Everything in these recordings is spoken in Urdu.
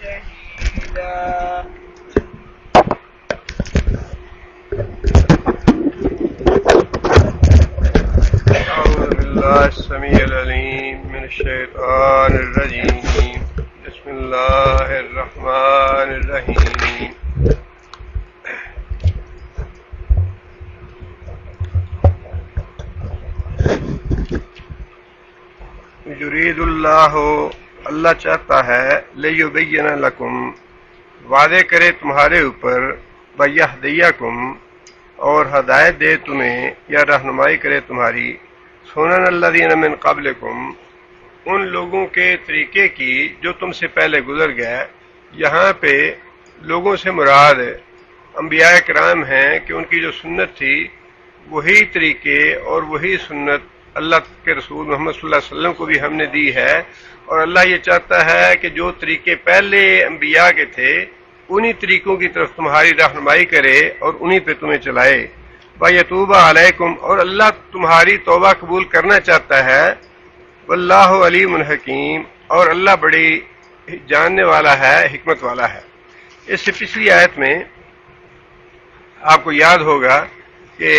شهيدا أعوذ بالله السميع العليم من الشيطان الرجيم بسم الله الرحمن الرحيم یرید اللہ اللہ چاہتا ہے لیبین لکم وعدے کرے تمہارے اوپر بیہدیکم اور ہدایت دے تمہیں یا رہنمائی کرے تمہاری سنن الذین من قبلکم ان لوگوں کے طریقے کی جو تم سے پہلے گزر گئے. یہاں پہ لوگوں سے مراد انبیاء کرام ہیں کہ ان کی جو سنت تھی وہی طریقے اور وہی سنت اللہ کے رسول محمد صلی اللہ علیہ وسلم کو بھی ہم نے دی ہے. اور اللہ یہ چاہتا ہے کہ جو طریقے پہلے انبیاء کے تھے انہی طریقوں کی طرف تمہاری رہنمائی کرے اور انہی پہ تمہیں چلائے. وَيَتُوبَ عَلَيْكُمْ اور اللہ تمہاری توبہ قبول کرنا چاہتا ہے. واللہ علیم حکیم اور اللہ بڑی جاننے والا ہے، حکمت والا ہے. اس سے پچھلی آیت میں آپ کو یاد ہوگا کہ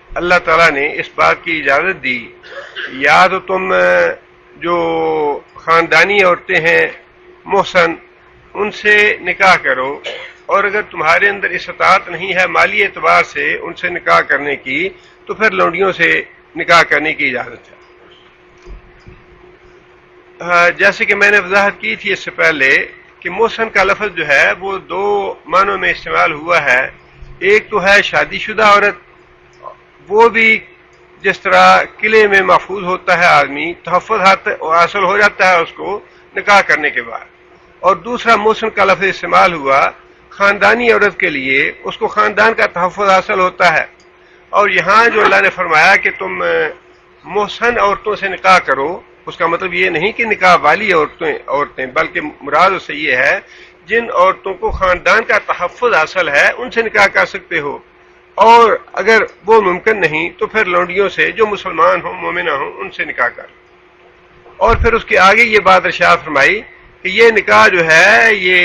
اللہ تعالیٰ نے اس بات کی اجازت دی یا تو تم جو خاندانی عورتیں ہیں محسن ان سے نکاح کرو، اور اگر تمہارے اندر استطاعت نہیں ہے مالی اعتبار سے ان سے نکاح کرنے کی تو پھر لونڈیوں سے نکاح کرنے کی اجازت ہے. جیسے کہ میں نے وضاحت کی تھی اس سے پہلے کہ محسن کا لفظ جو ہے وہ دو معنوں میں استعمال ہوا ہے. ایک تو ہے شادی شدہ عورت، وہ بھی جس طرح قلعے میں محفوظ ہوتا ہے آدمی، تحفظ حاصل ہو جاتا ہے اس کو نکاح کرنے کے بعد. اور دوسرا محسن کا لفظ استعمال ہوا خاندانی عورت کے لیے، اس کو خاندان کا تحفظ حاصل ہوتا ہے. اور یہاں جو اللہ نے فرمایا کہ تم محسن عورتوں سے نکاح کرو، اس کا مطلب یہ نہیں کہ نکاح والی عورتیں بلکہ مراد اس سے یہ ہے جن عورتوں کو خاندان کا تحفظ حاصل ہے ان سے نکاح کر سکتے ہو، اور اگر وہ ممکن نہیں تو پھر لونڈیوں سے جو مسلمان ہوں مومنہ ہوں ان سے نکاح کر. اور پھر اس کے آگے یہ بات ارشاد فرمائی کہ یہ نکاح جو ہے یہ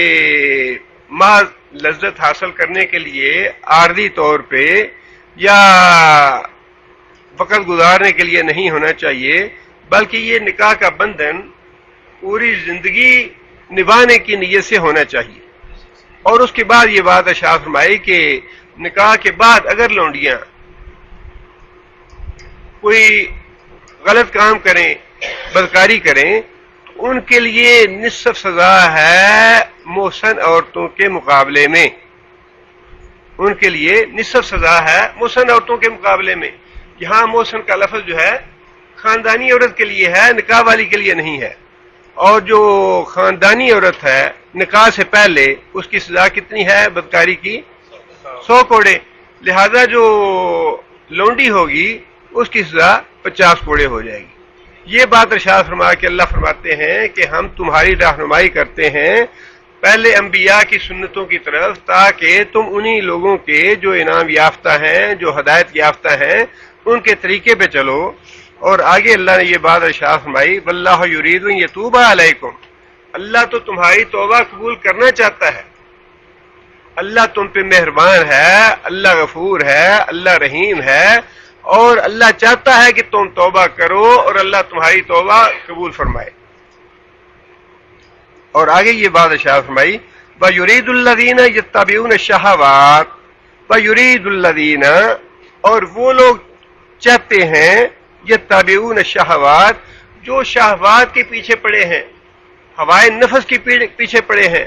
محض لذت حاصل کرنے کے لیے عارضی طور پہ یا وقت گزارنے کے لیے نہیں ہونا چاہیے، بلکہ یہ نکاح کا بندھن پوری زندگی نبھانے کی نیت سے ہونا چاہیے. اور اس کے بعد یہ بات ارشاد فرمائی کہ نکاح کے بعد اگر لونڈیاں کوئی غلط کام کریں، بدکاری کریں، تو ان کے لیے نصف سزا ہے محسن عورتوں کے مقابلے میں. ان کے لیے نصف سزا ہے محسن عورتوں کے مقابلے میں. یہاں محسن کا لفظ جو ہے خاندانی عورت کے لیے ہے، نکاح والی کے لیے نہیں ہے. اور جو خاندانی عورت ہے نکاح سے پہلے اس کی سزا کتنی ہے بدکاری کی؟ 100 کوڑے. لہذا جو لونڈی ہوگی اس کی سزا 50 کوڑے ہو جائے گی. یہ بات ارشاد فرما کے اللہ فرماتے ہیں کہ ہم تمہاری رہنمائی کرتے ہیں پہلے انبیاء کی سنتوں کی طرف تاکہ تم انہی لوگوں کے جو انعام یافتہ ہیں، جو ہدایت یافتہ ہیں، ان کے طریقے پہ چلو. اور آگے اللہ نے یہ بات ارشاد فرمائی واللہ یرید ان یتوب علیکم اللہ تو تمہاری توبہ قبول کرنا چاہتا ہے. اللہ تم پہ مہربان ہے، اللہ غفور ہے، اللہ رحیم ہے، اور اللہ چاہتا ہے کہ تم توبہ کرو اور اللہ تمہاری توبہ قبول فرمائے. اور آگے یہ بات ارشاد فرمائی وَيُرِيدُ الَّذِينَ يَتَّبِعُونَ الشَّهَوَاتِ وَيُرِيدُ الَّذِينَ اور وہ لوگ چاہتے ہیں یتبعون الشہوات جو شہوات کے پیچھے پڑے ہیں، ہوائے نفس کے پیچھے پڑے ہیں،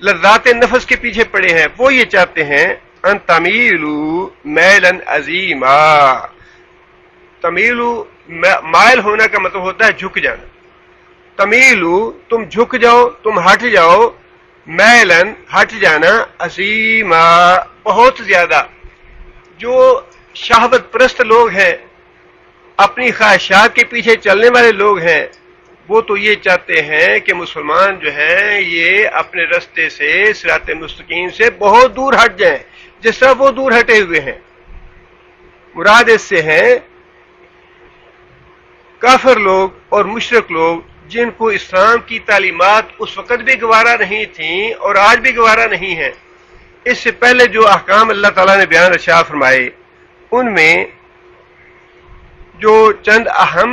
لذات نفس کے پیچھے پڑے ہیں، وہ یہ چاہتے ہیں ان تمیلوا میلا عظیما. تمیلوا مائل ہونا کا مطلب ہوتا ہے جھک جانا. تمیلوا تم جھک جاؤ، تم ہٹ جاؤ، میلن ہٹ جانا، عظیما بہت زیادہ. جو شہوت پرست لوگ ہیں، اپنی خواہشات کے پیچھے چلنے والے لوگ ہیں، وہ تو یہ چاہتے ہیں کہ مسلمان جو ہیں یہ اپنے رستے سے صراط مستقیم سے بہت دور ہٹ جائیں جس طرح وہ دور ہٹے ہوئے ہیں. مراد اس سے ہیں کافر لوگ اور مشرک لوگ جن کو اسلام کی تعلیمات اس وقت بھی گوارا نہیں تھیں اور آج بھی گوارا نہیں ہیں، اس سے پہلے جو احکام اللہ تعالیٰ نے بیان ارشاد فرمائے ان میں جو چند اہم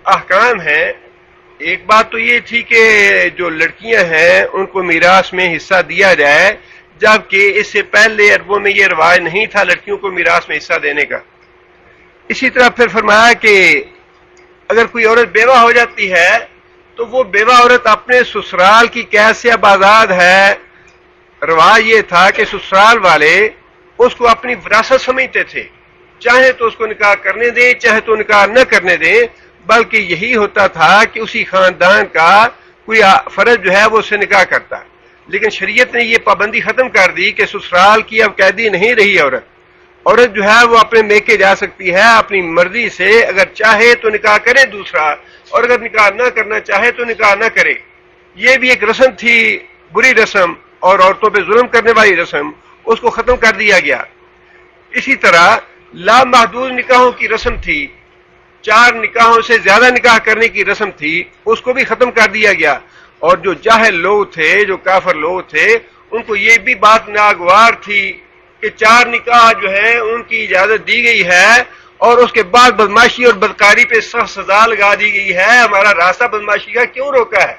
احکام ہیں، ایک بات تو یہ تھی کہ جو لڑکیاں ہیں ان کو میراث میں حصہ دیا جائے، جبکہ اس سے پہلے عربوں میں یہ رواج نہیں تھا لڑکیوں کو میراث میں حصہ دینے کا۔ اسی طرح پھر فرمایا کہ اگر کوئی عورت بیوہ ہو جاتی ہے تو وہ بیوہ عورت اپنے سسرال کی قید سے اب آزاد ہے۔ رواج یہ تھا کہ سسرال والے اس کو اپنی وراثت سمجھتے تھے، چاہے تو اس کو نکاح کرنے دیں چاہے تو نکاح نہ کرنے دیں، بلکہ یہی ہوتا تھا کہ اسی خاندان کا کوئی فرد جو ہے وہ اس سے نکاح کرتا۔ لیکن شریعت نے یہ پابندی ختم کر دی کہ سسرال کی اب قیدی نہیں رہی عورت جو ہے وہ اپنے میکے جا سکتی ہے اپنی مرضی سے، اگر چاہے تو نکاح کرے دوسرا، اور اگر نکاح نہ کرنا چاہے تو نکاح نہ کرے۔ یہ بھی ایک رسم تھی، بری رسم اور عورتوں پہ ظلم کرنے والی رسم، اس کو ختم کر دیا گیا۔ اسی طرح لامحدود نکاحوں کی رسم تھی، 4 نکاحوں سے زیادہ نکاح کرنے کی رسم تھی، اس کو بھی ختم کر دیا گیا۔ اور جو جاہل لوگ تھے، جو کافر لوگ تھے، ان کو یہ بھی بات ناگوار تھی کہ 4 نکاح جو ہیں ان کی اجازت دی گئی ہے اور اس کے بعد بدماشی اور بدکاری پہ سخت سزا لگا دی گئی ہے، ہمارا راستہ بدماشی کا کیوں روکا ہے؟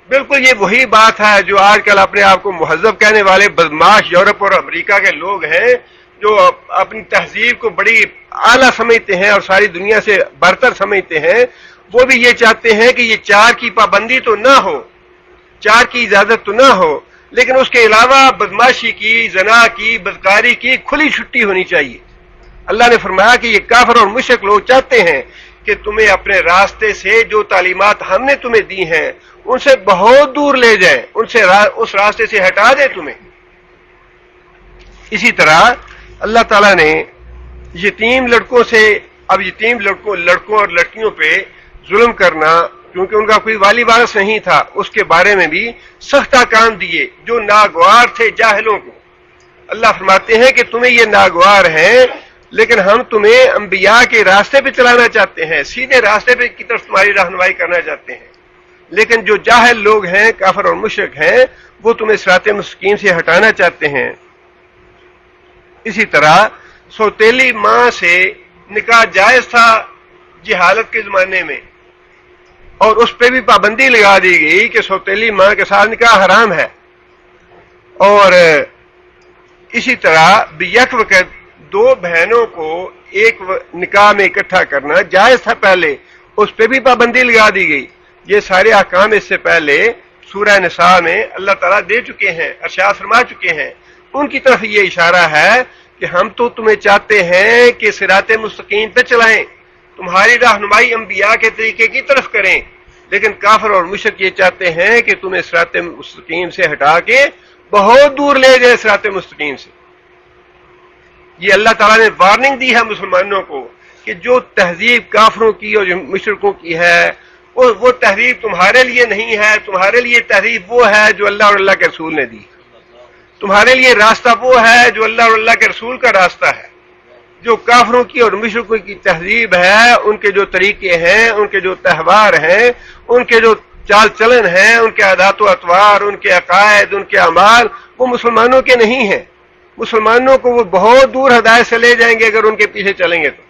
بالکل یہ وہی بات ہے جو آج کل اپنے آپ کو مہذب کہنے والے بدماش یورپ اور امریکہ کے لوگ ہیں، جو اپنی تہذیب کو بڑی اعلیٰ سمجھتے ہیں اور ساری دنیا سے برتر سمجھتے ہیں، وہ بھی یہ چاہتے ہیں کہ یہ 4 کی پابندی تو نہ ہو، 4 کی اجازت تو نہ ہو، لیکن اس کے علاوہ بدماشی کی، زنا کی، بدکاری کی کھلی چھٹی ہونی چاہیے۔ اللہ نے فرمایا کہ یہ کافر اور مشرک لوگ چاہتے ہیں کہ تمہیں اپنے راستے سے جو تعلیمات ہم نے تمہیں دی ہیں ان سے بہت دور لے جائیں، ان سے اس راستے سے ہٹا دیں تمہیں۔ اسی طرح اللہ تعالیٰ نے یتیم لڑکوں سے، اب یتیم لڑکوں اور لڑکیوں پہ ظلم کرنا، کیونکہ ان کا کوئی والی وارث نہیں تھا، اس کے بارے میں بھی سخت احکام دیے جو ناگوار تھے جاہلوں کو۔ اللہ فرماتے ہیں کہ تمہیں یہ ناگوار ہیں، لیکن ہم تمہیں انبیاء کے راستے پہ چلانا چاہتے ہیں، سیدھے راستے پہ کی طرف تمہاری رہنمائی کرنا چاہتے ہیں، لیکن جو جاہل لوگ ہیں، کافر اور مشرک ہیں، وہ تمہیں صراط مستقیم سے ہٹانا چاہتے ہیں۔ اسی طرح سوتیلی ماں سے نکاح جائز تھا جہالت کے زمانے میں، اور اس پہ بھی پابندی لگا دی گئی کہ سوتیلی ماں کے ساتھ نکاح حرام ہے۔ اور اسی طرح یک وقت 2 بہنوں کو ایک نکاح میں اکٹھا کرنا جائز تھا پہلے، اس پہ بھی پابندی لگا دی گئی۔ یہ سارے احکام اس سے پہلے سورہ نساء میں اللہ تعالیٰ دے چکے ہیں، ارشاد فرما چکے ہیں۔ ان کی طرف یہ اشارہ ہے کہ ہم تو تمہیں چاہتے ہیں کہ صراط مستقیم پہ چلائیں، تمہاری رہنمائی انبیاء کے طریقے کی طرف کریں، لیکن کافر اور مشرک یہ چاہتے ہیں کہ تمہیں صراط مستقیم سے ہٹا کے بہت دور لے جائے صراط مستقیم سے۔ یہ اللہ تعالیٰ نے وارننگ دی ہے مسلمانوں کو کہ جو تہذیب کافروں کی اور مشرکوں کی ہے وہ تہذیب تمہارے لیے نہیں ہے، تمہارے لیے تہذیب وہ ہے جو اللہ اور اللہ کے رسول نے دی، تمہارے لیے راستہ وہ ہے جو اللہ اور اللہ کے رسول کا راستہ ہے۔ جو کافروں کی اور مشرکوں کی تہذیب ہے، ان کے جو طریقے ہیں، ان کے جو تہوار ہیں، ان کے جو چال چلن ہیں، ان کے عادات و اطوار، ان کے عقائد، ان کے اعمال، وہ مسلمانوں کے نہیں ہیں۔ مسلمانوں کو وہ بہت دور ہدایت سے لے جائیں گے اگر ان کے پیچھے چلیں گے تو۔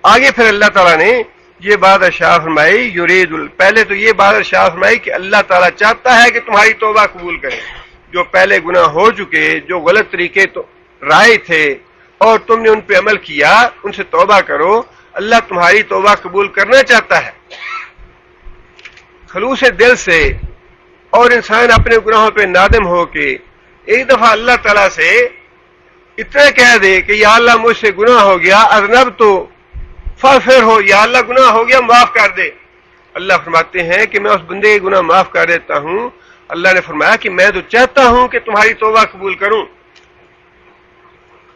آگے پھر اللہ تعالیٰ نے یہ بات ارشاد فرمائی، پہلے تو یہ بات ارشاد فرمائی کہ اللہ تعالیٰ چاہتا ہے کہ تمہاری توبہ قبول کرے، جو پہلے گناہ ہو چکے، جو غلط طریقے تو رائے تھے اور تم نے ان پہ عمل کیا، ان سے توبہ کرو، اللہ تمہاری توبہ قبول کرنا چاہتا ہے خلوص دل سے۔ اور انسان اپنے گناہوں پہ نادم ہو کے ایک دفعہ اللہ تعالیٰ سے اتنا کہہ دے کہ یا اللہ مجھ سے گناہ ہو گیا، اذنب تو فاغفر ہو، یا اللہ گناہ ہو گیا معاف کر دے۔ اللہ فرماتے ہیں کہ میں اس بندے کے گناہ معاف کر دیتا ہوں۔ اللہ نے فرمایا کہ میں تو چاہتا ہوں کہ تمہاری توبہ قبول کروں۔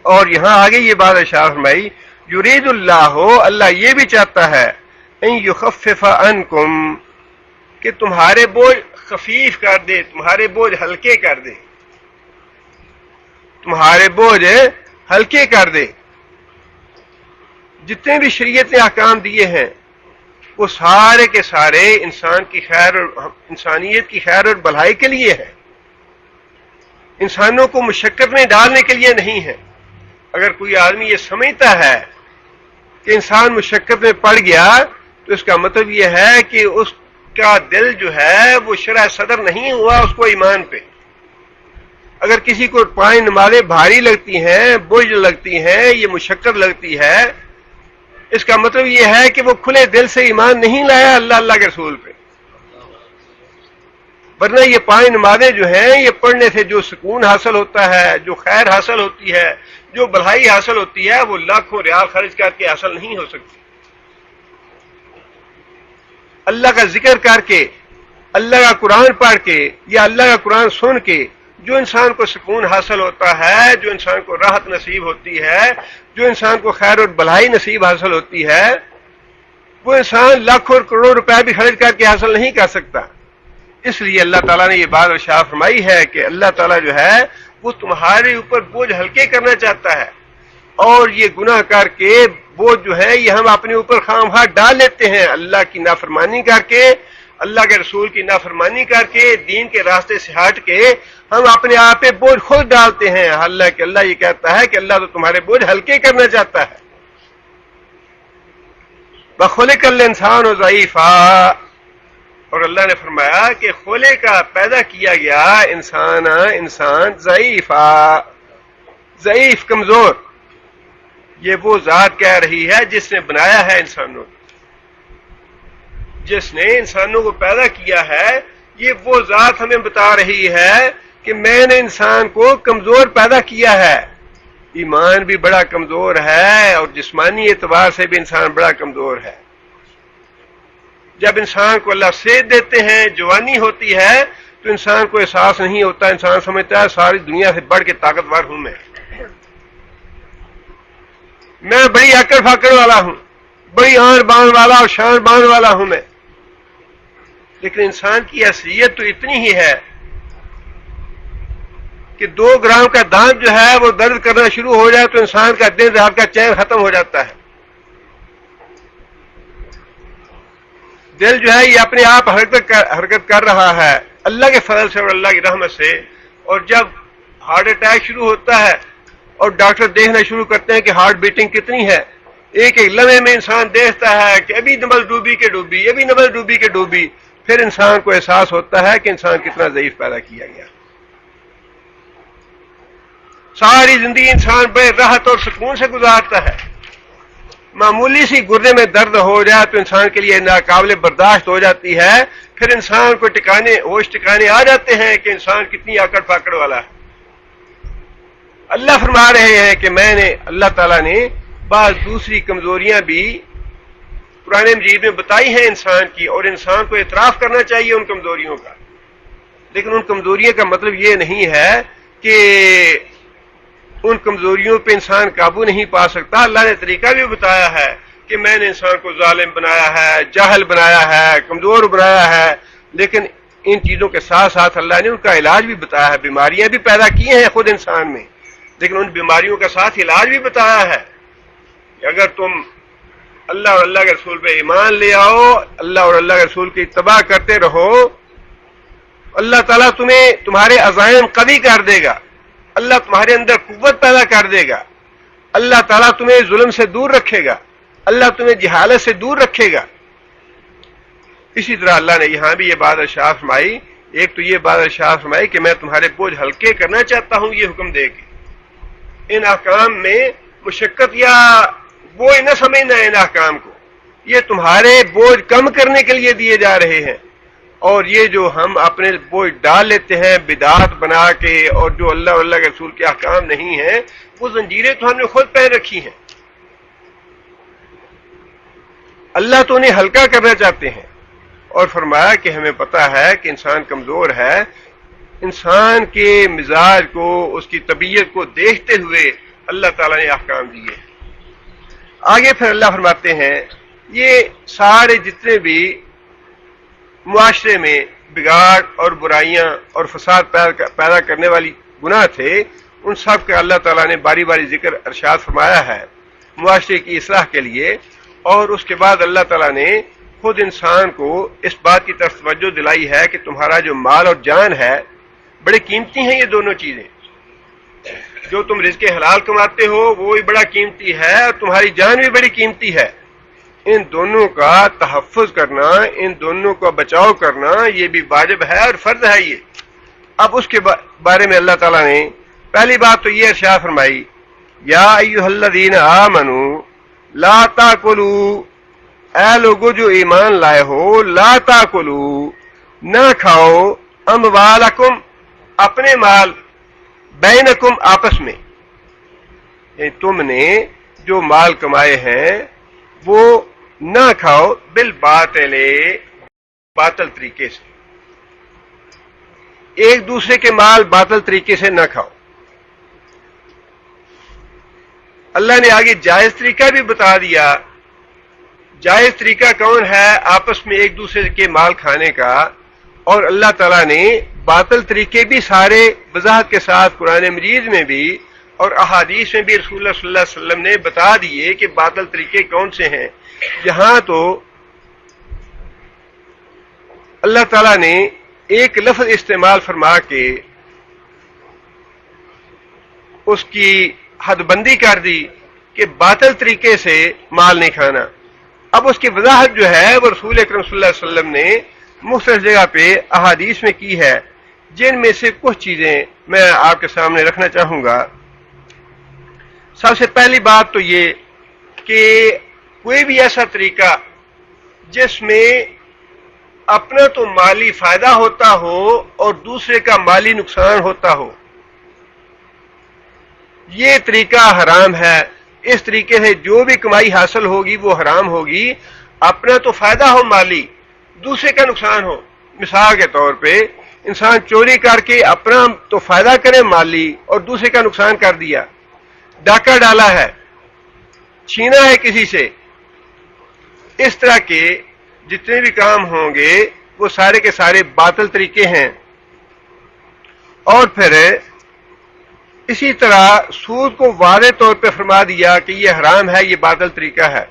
اور یہاں آگے یہ بات ارشاد فرمائی، یرید اللہ، اللہ یہ بھی چاہتا ہے، ان یخفف عنکم، کہ تمہارے بوجھ خفیف کر دے، تمہارے بوجھ ہلکے کر دے، تمہارے بوجھ ہلکے کر دے۔ جتنے بھی شریعت نے احکام دیے ہیں وہ سارے کے سارے انسان کی خیر اور انسانیت کی خیر اور بھلائی کے لیے ہے، انسانوں کو مشقت میں ڈالنے کے لیے نہیں ہے۔ اگر کوئی آدمی یہ سمجھتا ہے کہ انسان مشقت میں پڑ گیا تو اس کا مطلب یہ ہے کہ اس کا دل جو ہے وہ شرح صدر نہیں ہوا اس کو ایمان پہ۔ اگر کسی کو 5 نمازیں بھاری لگتی ہیں، بوجھ لگتی ہیں، یہ مشقت لگتی ہے، اس کا مطلب یہ ہے کہ وہ کھلے دل سے ایمان نہیں لایا اللہ کے رسول پہ۔ ورنہ یہ 5 نمازیں جو ہیں یہ پڑھنے سے جو سکون حاصل ہوتا ہے، جو خیر حاصل ہوتی ہے، جو بھلائی حاصل ہوتی ہے، وہ لاکھوں ریال خرچ کر کے حاصل نہیں ہو سکتی۔ اللہ کا ذکر کر کے، اللہ کا قرآن پڑھ کے یا اللہ کا قرآن سن کے جو انسان کو سکون حاصل ہوتا ہے، جو انسان کو راحت نصیب ہوتی ہے، جو انسان کو خیر اور بھلائی نصیب حاصل ہوتی ہے، وہ انسان لاکھوں اور کروڑوں روپے بھی خرچ کر کے حاصل نہیں کر سکتا۔ اس لیے اللہ تعالیٰ نے یہ بات ارشاد فرمائی ہے کہ اللہ تعالیٰ جو ہے وہ تمہارے اوپر بوجھ ہلکے کرنا چاہتا ہے، اور یہ گناہ کر کے بوجھ جو ہے یہ ہم اپنے اوپر خواہ ڈال لیتے ہیں، اللہ کی نافرمانی کر کے، اللہ کے رسول کی نافرمانی کر کے، دین کے راستے سے ہٹ کے ہم اپنے آپ پہ بوجھ خود ڈالتے ہیں، حالانکہ اللہ یہ کہتا ہے کہ اللہ تو تمہارے بوجھ ہلکے کرنا چاہتا ہے۔ بخلق الانسان ضعیفا، اور اللہ نے فرمایا کہ خلے کا پیدا کیا گیا انسان ضعیف کمزور۔ یہ وہ ذات کہہ رہی ہے جس نے بنایا ہے انسانوں کو، جس نے انسانوں کو پیدا کیا ہے، یہ وہ ذات ہمیں بتا رہی ہے کہ میں نے انسان کو کمزور پیدا کیا ہے۔ ایمان بھی بڑا کمزور ہے اور جسمانی اعتبار سے بھی انسان بڑا کمزور ہے۔ جب انسان کو اللہ صحت دیتے ہیں، جوانی ہوتی ہے، تو انسان کو احساس نہیں ہوتا، انسان سمجھتا ہے ساری دنیا سے بڑھ کے طاقتور ہوں میں بڑی اکڑ پھاکڑ والا ہوں، بڑی آن بان والا اور شان بان والا ہوں میں۔ لیکن انسان کی حیثیت تو اتنی ہی ہے کہ 2 گرام کا دانت جو ہے وہ درد کرنا شروع ہو جائے تو انسان کا دن رات کا چین ختم ہو جاتا ہے۔ دل جو ہے یہ اپنے آپ حرکت کر رہا ہے اللہ کے فضل سے اور اللہ کی رحمت سے، اور جب ہارٹ اٹیک شروع ہوتا ہے اور ڈاکٹر دیکھنا شروع کرتے ہیں کہ ہارٹ بیٹنگ کتنی ہے، ایک لمحے میں انسان دیکھتا ہے کہ ابھی نبل ڈوبی کے ڈوبی، ابھی نبل ڈوبی کے ڈوبی، پھر انسان کو احساس ہوتا ہے کہ انسان کتنا ضعیف پیدا کیا گیا۔ ساری زندگی انسان بڑے راحت اور سکون سے گزارتا ہے، معمولی سی گردے میں درد ہو جائے تو انسان کے لیے ناقابل برداشت ہو جاتی ہے، پھر انسان کو ہوش ٹکانے آ جاتے ہیں کہ انسان کتنی آکڑ پھاکڑ والا ہے۔ اللہ فرما رہے ہیں کہ میں نے، اللہ تعالیٰ نے بعض دوسری کمزوریاں بھی قرآن مجید میں بتائی ہیں انسان کی، اور انسان کو اعتراف کرنا چاہیے ان کمزوریوں کا، لیکن ان کمزوریوں کا مطلب یہ نہیں ہے کہ ان کمزوریوں پہ انسان قابو نہیں پا سکتا۔ اللہ نے طریقہ بھی بتایا ہے کہ میں نے انسان کو ظالم بنایا ہے، جاہل بنایا ہے، کمزور بنایا ہے، لیکن ان چیزوں کے ساتھ ساتھ اللہ نے ان کا علاج بھی بتایا ہے۔ بیماریاں بھی پیدا کی ہیں خود انسان میں، لیکن ان بیماریوں کے ساتھ علاج بھی بتایا ہے کہ اگر تم اللہ اور اللہ کے رسول پہ ایمان لے آؤ، اللہ اور اللہ کے رسول کی اتباع کرتے رہو، اللہ تعالیٰ تمہارے عزائم قوی کر دے گا، اللہ تمہارے اندر قوت پیدا کر دے گا، اللہ تعالیٰ تمہیں ظلم سے دور رکھے گا، اللہ تمہیں جہالت سے دور رکھے گا۔ اسی طرح اللہ نے یہاں بھی یہ بات ارشاد فرمائی، ایک تو یہ بات ارشاد فرمائی کہ میں تمہارے بوجھ ہلکے کرنا چاہتا ہوں، یہ حکم دے کے ان احکام میں مشقت یا بوجھ نہ سمجھنا ان احکام کو، یہ تمہارے بوجھ کم کرنے کے لیے دیے جا رہے ہیں، اور یہ جو ہم اپنے بوجھ ڈال لیتے ہیں بدعات بنا کے، اور جو اللہ اور اللہ کے رسول کے احکام نہیں ہیں، وہ زنجیریں تو ہم نے خود پہن رکھی ہیں۔ اللہ تو انہیں ہلکا کرنا چاہتے ہیں، اور فرمایا کہ ہمیں پتہ ہے کہ انسان کمزور ہے، انسان کے مزاج کو، اس کی طبیعت کو دیکھتے ہوئے اللہ تعالیٰ نے احکام دیے۔ آگے پھر اللہ فرماتے ہیں یہ سارے جتنے بھی معاشرے میں بگاڑ اور برائیاں اور فساد پیدا کرنے والی گناہ تھے، ان سب کا اللہ تعالیٰ نے باری باری ذکر ارشاد فرمایا ہے معاشرے کی اصلاح کے لیے، اور اس کے بعد اللہ تعالیٰ نے خود انسان کو اس بات کی طرف توجہ دلائی ہے کہ تمہارا جو مال اور جان ہے بڑے قیمتی ہیں. یہ دونوں چیزیں جو تم رزق حلال کماتے ہو وہ بھی بڑا قیمتی ہے اور تمہاری جان بھی بڑی قیمتی ہے. ان دونوں کا تحفظ کرنا، ان دونوں کا بچاؤ کرنا یہ بھی واجب ہے اور فرض ہے. یہ اب اس کے بارے میں اللہ تعالیٰ نے پہلی بات تو یہ ارشاد فرمائی، یا ایھا الذین آمنوا لا تاکلوا، اے لوگو جو ایمان لائے ہو، لا تاکلوا، نہ کھاؤ، اموالکم، اپنے مال، بینکم، آپس میں، یعنی تم نے جو مال کمائے ہیں وہ نہ کھاؤ، بالباطل، باطل طریقے سے، ایک دوسرے کے مال باطل طریقے سے نہ کھاؤ. اللہ نے آگے جائز طریقہ بھی بتا دیا. جائز طریقہ کون ہے آپس میں ایک دوسرے کے مال کھانے کا؟ اور اللہ تعالیٰ نے باطل طریقے بھی سارے وضاحت کے ساتھ قرآن مجید میں بھی اور احادیث میں بھی رسول اللہ صلی اللہ علیہ وسلم نے بتا دیے کہ باطل طریقے کون سے ہیں. یہاں تو اللہ تعالیٰ نے ایک لفظ استعمال فرما کے اس کی حد بندی کر دی کہ باطل طریقے سے مال نہیں کھانا. اب اس کی وضاحت جو ہے وہ رسول اکرم صلی اللہ علیہ وسلم نے مختلف جگہ پہ احادیث میں کی ہے، جن میں سے کچھ چیزیں میں آپ کے سامنے رکھنا چاہوں گا. سب سے پہلی بات تو یہ کہ کوئی بھی ایسا طریقہ جس میں اپنا تو مالی فائدہ ہوتا ہو اور دوسرے کا مالی نقصان ہوتا ہو، یہ طریقہ حرام ہے. اس طریقے سے جو بھی کمائی حاصل ہوگی وہ حرام ہوگی. اپنا تو فائدہ ہو مالی، دوسرے کا نقصان ہو. مثال کے طور پہ انسان چوری کر کے اپنا تو فائدہ کرے مالی اور دوسرے کا نقصان کر دیا، ڈاکہ ڈالا ہے، چھینا ہے کسی سے. اس طرح کے جتنے بھی کام ہوں گے وہ سارے کے سارے باطل طریقے ہیں. اور پھر اسی طرح سود کو واضح طور پہ فرما دیا کہ یہ حرام ہے، یہ باطل طریقہ ہے.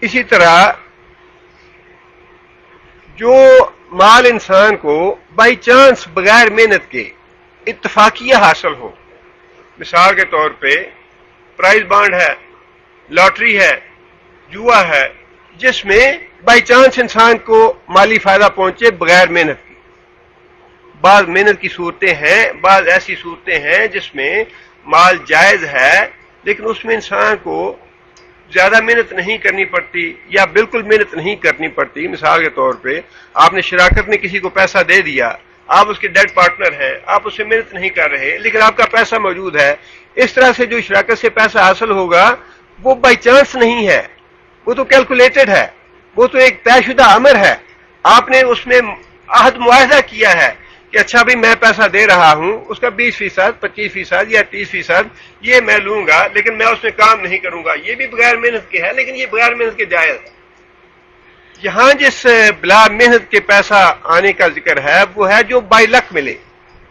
اسی طرح جو مال انسان کو بائی چانس بغیر محنت کے اتفاقیہ حاصل ہو، مثال کے طور پہ پرائز بانڈ ہے، لاٹری ہے، جوا ہے، جس میں بائی چانس انسان کو مالی فائدہ پہنچے بغیر محنت کی. بعض محنت کی صورتیں ہیں، بعض ایسی صورتیں ہیں جس میں مال جائز ہے لیکن اس میں انسان کو زیادہ محنت نہیں کرنی پڑتی یا بالکل محنت نہیں کرنی پڑتی. مثال کے طور پہ آپ نے شراکت میں کسی کو پیسہ دے دیا، آپ اس کے ڈیٹ پارٹنر ہیں، آپ اس سے محنت نہیں کر رہے لیکن آپ کا پیسہ موجود ہے. اس طرح سے جو شراکت سے پیسہ حاصل ہوگا وہ بائی چانس نہیں ہے، وہ تو کیلکولیٹڈ ہے، وہ تو ایک طے شدہ امر ہے. آپ نے اس میں عہد معاہدہ کیا ہے کہ اچھا بھی میں پیسہ دے رہا ہوں، اس کا 20%، 25% یا 30% یہ میں لوں گا لیکن میں اس میں کام نہیں کروں گا. یہ بھی بغیر محنت کے ہے لیکن یہ بغیر محنت کے جائز ہے. یہاں جس بلا محنت کے پیسہ آنے کا ذکر ہے وہ ہے جو بائی لک ملے،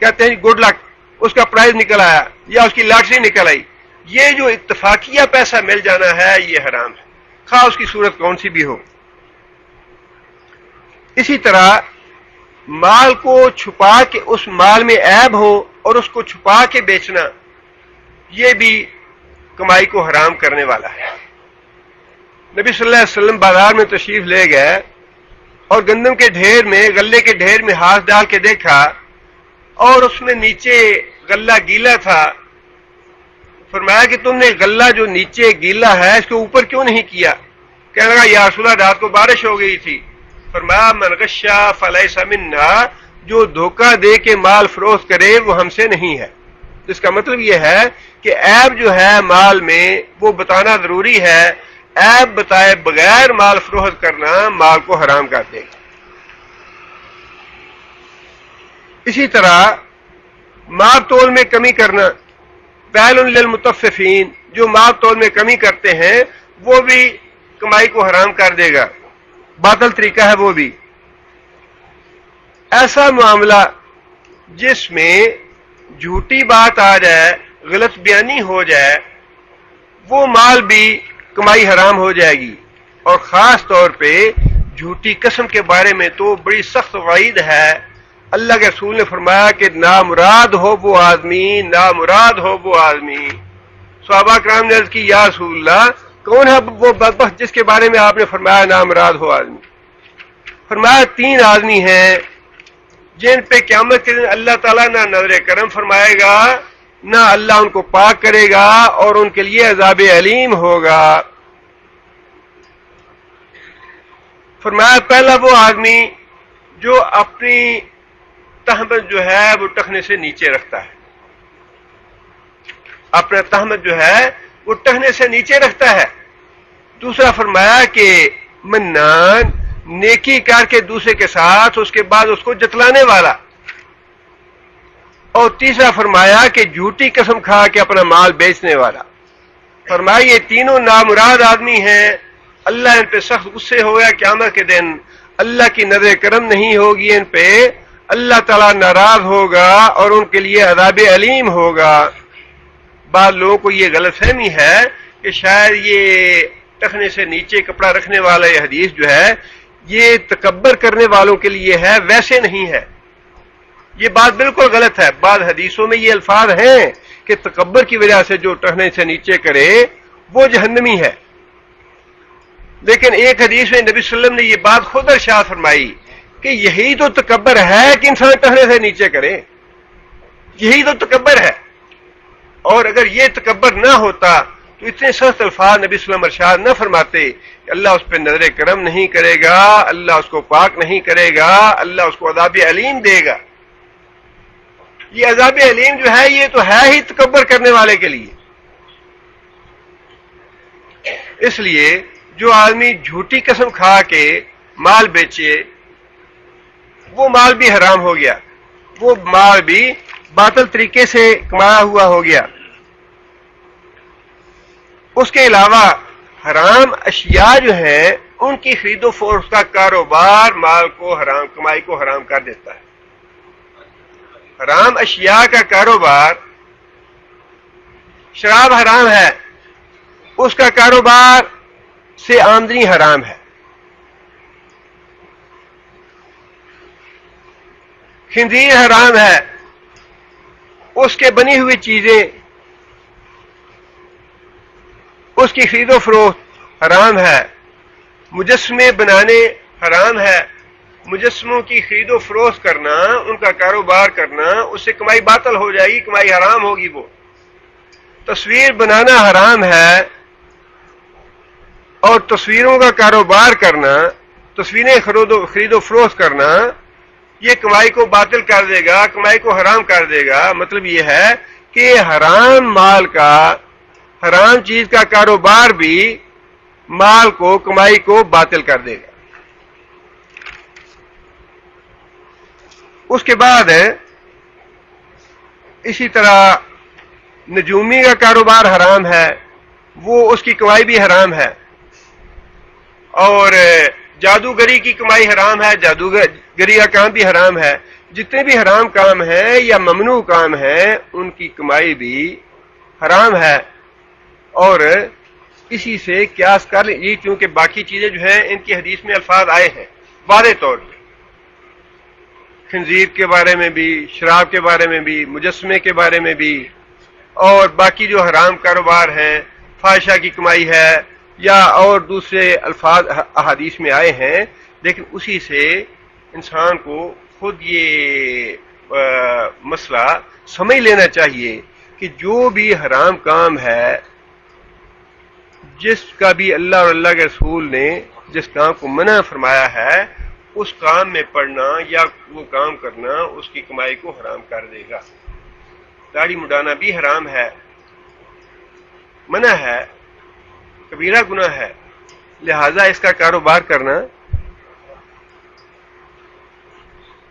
کہتے ہیں گڈ لک، اس کا پرائز نکل آیا یا اس کی لاٹری نکل آئی. یہ جو اتفاقیہ پیسہ مل جانا ہے یہ حرام ہے، خواہ اس کی صورت کون سی بھی ہو. اسی طرح مال کو چھپا کے اس مال میں عیب ہو اور اس کو چھپا کے بیچنا، یہ بھی کمائی کو حرام کرنے والا ہے. نبی صلی اللہ علیہ وسلم بازار میں تشریف لے گئے اور گندم کے ڈھیر میں، غلے کے ڈھیر میں ہاتھ ڈال کے دیکھا اور اس میں نیچے غلہ گیلا تھا. فرمایا کہ تم نے غلہ جو نیچے گیلا ہے اس کے اوپر کیوں نہیں کیا؟ کہنے لگا یا رسول اللہ رات کو بارش ہو گئی تھی. فرمایا من غشا فلیس منا، جو دھوکہ دے کے مال فروخت کرے وہ ہم سے نہیں ہے. اس کا مطلب یہ ہے کہ عیب جو ہے مال میں وہ بتانا ضروری ہے. عیب بتائے بغیر مال فروخت کرنا مال کو حرام کر دے گا. اسی طرح ماپ تول میں کمی کرنا، ویل للمطففین، جو ماپ تول میں کمی کرتے ہیں وہ بھی کمائی کو حرام کر دے گا، باطل طریقہ ہے وہ بھی. ایسا معاملہ جس میں جھوٹی بات آ جائے، غلط بیانی ہو جائے، وہ مال بھی کمائی حرام ہو جائے گی. اور خاص طور پہ جھوٹی قسم کے بارے میں تو بڑی سخت وعید ہے. اللہ کے رسول نے فرمایا کہ نامراد ہو وہ آدمی، نامراد ہو وہ آدمی. صحابہ کرام نے عرض کی یا رسول اللہ کون ہے وہ بدبخت جس کے بارے میں آپ نے فرمایا نامراد ہو آدمی؟ فرمایا 3 آدمی ہیں جن پہ قیامت کے دن اللہ تعالیٰ نہ نظر کرم فرمائے گا، نہ اللہ ان کو پاک کرے گا، اور ان کے لیے عذاب علیم ہوگا. فرمایا پہلا وہ آدمی جو اپنی تہمت جو ہے وہ ٹخنے سے نیچے رکھتا ہے، اپنا تہمت جو ہے وہ ٹخنے سے نیچے رکھتا ہے. دوسرا فرمایا کہ منان، نیکی کر کے دوسرے کے ساتھ اس کے بعد اس کو جتلانے والا. اور تیسرا فرمایا کہ جھوٹی قسم کھا کے اپنا مال بیچنے والا. فرمایا یہ تینوں نامراد آدمی ہیں، اللہ ان پہ سخت غصے ہوگا قیامت کے دن، اللہ کی نظر کرم نہیں ہوگی ان پہ، اللہ تعالیٰ ناراض ہوگا اور ان کے لیے عذاب علیم ہوگا. بعض لوگوں کو یہ غلط فہمی ہے کہ شاید یہ ٹخنے سے نیچے کپڑا رکھنے والا یہ حدیث جو ہے یہ تکبر کرنے والوں کے لیے ہے، ویسے نہیں ہے. یہ بات بالکل غلط ہے. بعض حدیثوں میں یہ الفاظ ہیں کہ تکبر کی وجہ سے جو ٹخنے سے نیچے کرے وہ جہنمی ہے. لیکن ایک حدیث میں نبی صلی اللہ علیہ وسلم نے یہ بات خود ارشاد فرمائی کہ یہی تو تکبر ہے کہ انسان ٹخنے سے نیچے کرے، یہی تو تکبر ہے. اور اگر یہ تکبر نہ ہوتا تو اتنے سخت الفاظ نبی صلی اللہ علیہ وسلم ارشاد نہ فرماتے کہ اللہ اس پہ نظر کرم نہیں کرے گا، اللہ اس کو پاک نہیں کرے گا، اللہ اس کو عذاب علیم دے گا. یہ عذاب علیم جو ہے یہ تو ہے ہی تکبر کرنے والے کے لیے. اس لیے جو آدمی جھوٹی قسم کھا کے مال بیچے وہ مال بھی حرام ہو گیا، وہ مال بھی باطل طریقے سے کمایا ہوا ہو گیا. اس کے علاوہ حرام اشیاء جو ہیں ان کی خرید و فروخت کا کاروبار مال کو حرام، کمائی کو حرام کر دیتا ہے. حرام اشیاء کا کاروبار، شراب حرام ہے، اس کا کاروبار سے آمدنی حرام ہے. خنزیر حرام ہے، اس کے بنی ہوئی چیزیں، اس کی خرید و فروخت حرام ہے. مجسمے بنانے حرام ہے، مجسموں کی خرید و فروخت کرنا، ان کا کاروبار کرنا، اس سے کمائی باطل ہو جائے گی، کمائی حرام ہوگی. وہ تصویر بنانا حرام ہے اور تصویروں کا کاروبار کرنا، تصویریں خرید و فروخت کرنا یہ کمائی کو باطل کر دے گا، کمائی کو حرام کر دے گا. مطلب یہ ہے کہ حرام مال کا، حرام چیز کا کاروبار بھی مال کو، کمائی کو باطل کر دے گا. اس کے بعد اسی طرح نجومی کا کاروبار حرام ہے، وہ اس کی کمائی بھی حرام ہے. اور جادوگری کی کمائی حرام ہے، جادوگری کا کام بھی حرام ہے. جتنے بھی حرام کام ہیں یا ممنوع کام ہیں ان کی کمائی بھی حرام ہے. اور اسی سے قیاس کر لیجیے، کیونکہ باقی چیزیں جو ہیں ان کی حدیث میں الفاظ آئے ہیں واضح طور پہ، خنزیر کے بارے میں بھی، شراب کے بارے میں بھی، مجسمے کے بارے میں بھی، اور باقی جو حرام کاروبار ہیں، فاحشہ کی کمائی ہے یا اور دوسرے الفاظ احادیث میں آئے ہیں. لیکن اسی سے انسان کو خود یہ مسئلہ سمجھ لینا چاہیے کہ جو بھی حرام کام ہے، جس کا بھی اللہ اور اللہ کے رسول نے جس کام کو منع فرمایا ہے، اس کام میں پڑنا یا وہ کام کرنا اس کی کمائی کو حرام کر دے گا. داڑھی مڈانا بھی حرام ہے، منع ہے، کبیرہ گناہ ہے. لہذا اس کا کاروبار کرنا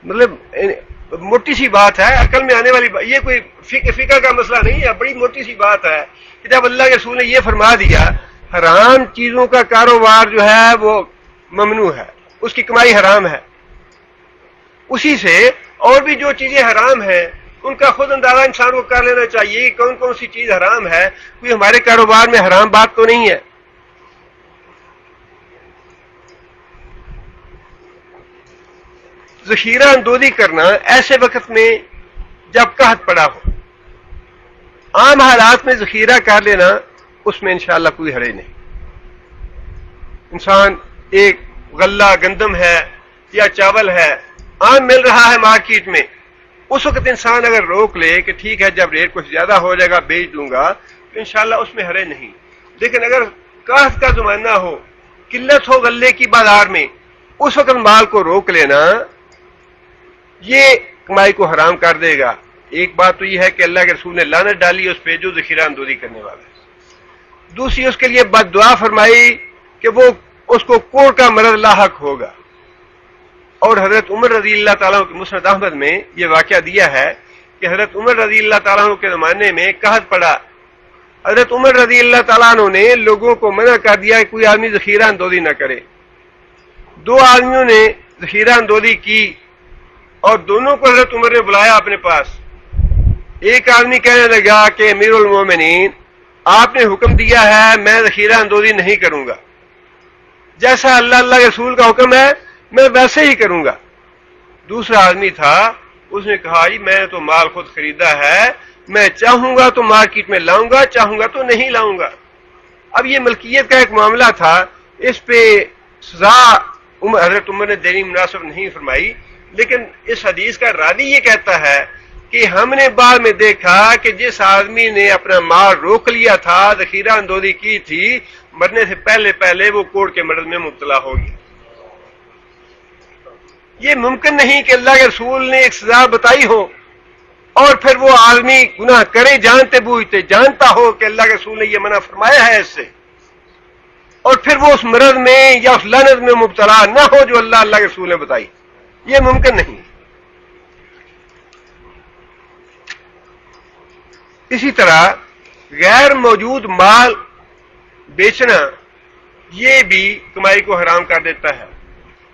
مطلب موٹی سی بات ہے، عقل میں آنے والی بات. یہ کوئی فقہ کا مسئلہ نہیں ہے، بڑی موٹی سی بات ہے کہ جب اللہ کے رسول نے یہ فرما دیا حرام چیزوں کا کاروبار جو ہے وہ ممنوع ہے، اس کی کمائی حرام ہے، اسی سے اور بھی جو چیزیں حرام ہیں ان کا خود اندازہ انسان کو کر لینا چاہیے کہ کون کون سی چیز حرام ہے. کوئی ہمارے کاروبار میں حرام بات تو نہیں ہے. ذخیرہ اندوزی کرنا ایسے وقت میں جب قحط پڑا ہو. عام حالات میں ذخیرہ کر لینا اس میں انشاءاللہ کوئی حرج نہیں. انسان ایک غلہ گندم ہے یا چاول ہے عام مل رہا ہے مارکیٹ میں, اس وقت انسان اگر روک لے کہ ٹھیک ہے جب ریٹ کچھ زیادہ ہو جائے گا بیچ دوں گا تو انشاءاللہ اس میں حرج نہیں. لیکن اگر قحط کا زمانہ ہو, قلت ہو غلے کی بازار میں, اس وقت مال کو روک لینا یہ کمائی کو حرام کر دے گا. ایک بات تو یہ ہے کہ اللہ کے رسول نے لعنت ڈالی اس پہ جو ذخیرہ اندوزی کرنے والا ہے. دوسری اس کے لیے بد دعا فرمائی کہ وہ اس کو کوڑ کا مرض لاحق ہوگا. اور حضرت عمر رضی اللہ تعالیٰ کے مسند احمد میں یہ واقعہ دیا ہے کہ حضرت عمر رضی اللہ تعالیٰ کے زمانے میں قحط پڑا. حضرت عمر رضی اللہ تعالیٰ نے لوگوں کو منع کر دیا کہ کوئی آدمی ذخیرہ اندوزی نہ کرے. 2 آدمیوں نے ذخیرہ اندوزی کی اور دونوں کو حضرت عمر نے بلایا اپنے پاس. ایک آدمی کہنے لگا کہ امیر المومنین آپ نے حکم دیا ہے میں ذخیرہ اندوزی نہیں کروں گا, جیسا اللہ کے رسول کا حکم ہے میں ویسے ہی کروں گا. دوسرا آدمی تھا, اس نے کہا جی میں تو مال خود خریدا ہے, میں چاہوں گا تو مارکیٹ میں لاؤں گا, چاہوں گا تو نہیں لاؤں گا. اب یہ ملکیت کا ایک معاملہ تھا, اس پہ سزا حضرت عمر نے دینی مناسب نہیں فرمائی. لیکن اس حدیث کا راوی یہ کہتا ہے کہ ہم نے بعد میں دیکھا کہ جس آدمی نے اپنا مال روک لیا تھا, ذخیرہ اندوزی کی تھی, مرنے سے پہلے وہ کوڑ کے مرض میں مبتلا ہو گیا. یہ ممکن نہیں کہ اللہ کے رسول نے ایک سزا بتائی ہو اور پھر وہ آدمی گناہ کرے جانتے بوجھتے, جانتا ہو کہ اللہ کے رسول نے یہ منع فرمایا ہے اس سے, اور پھر وہ اس مرض میں یا اس لعنت میں مبتلا نہ ہو جو اللہ کے رسول نے بتائی. یہ ممکن نہیں. اسی طرح غیر موجود مال بیچنا یہ بھی کمائی کو حرام کر دیتا ہے.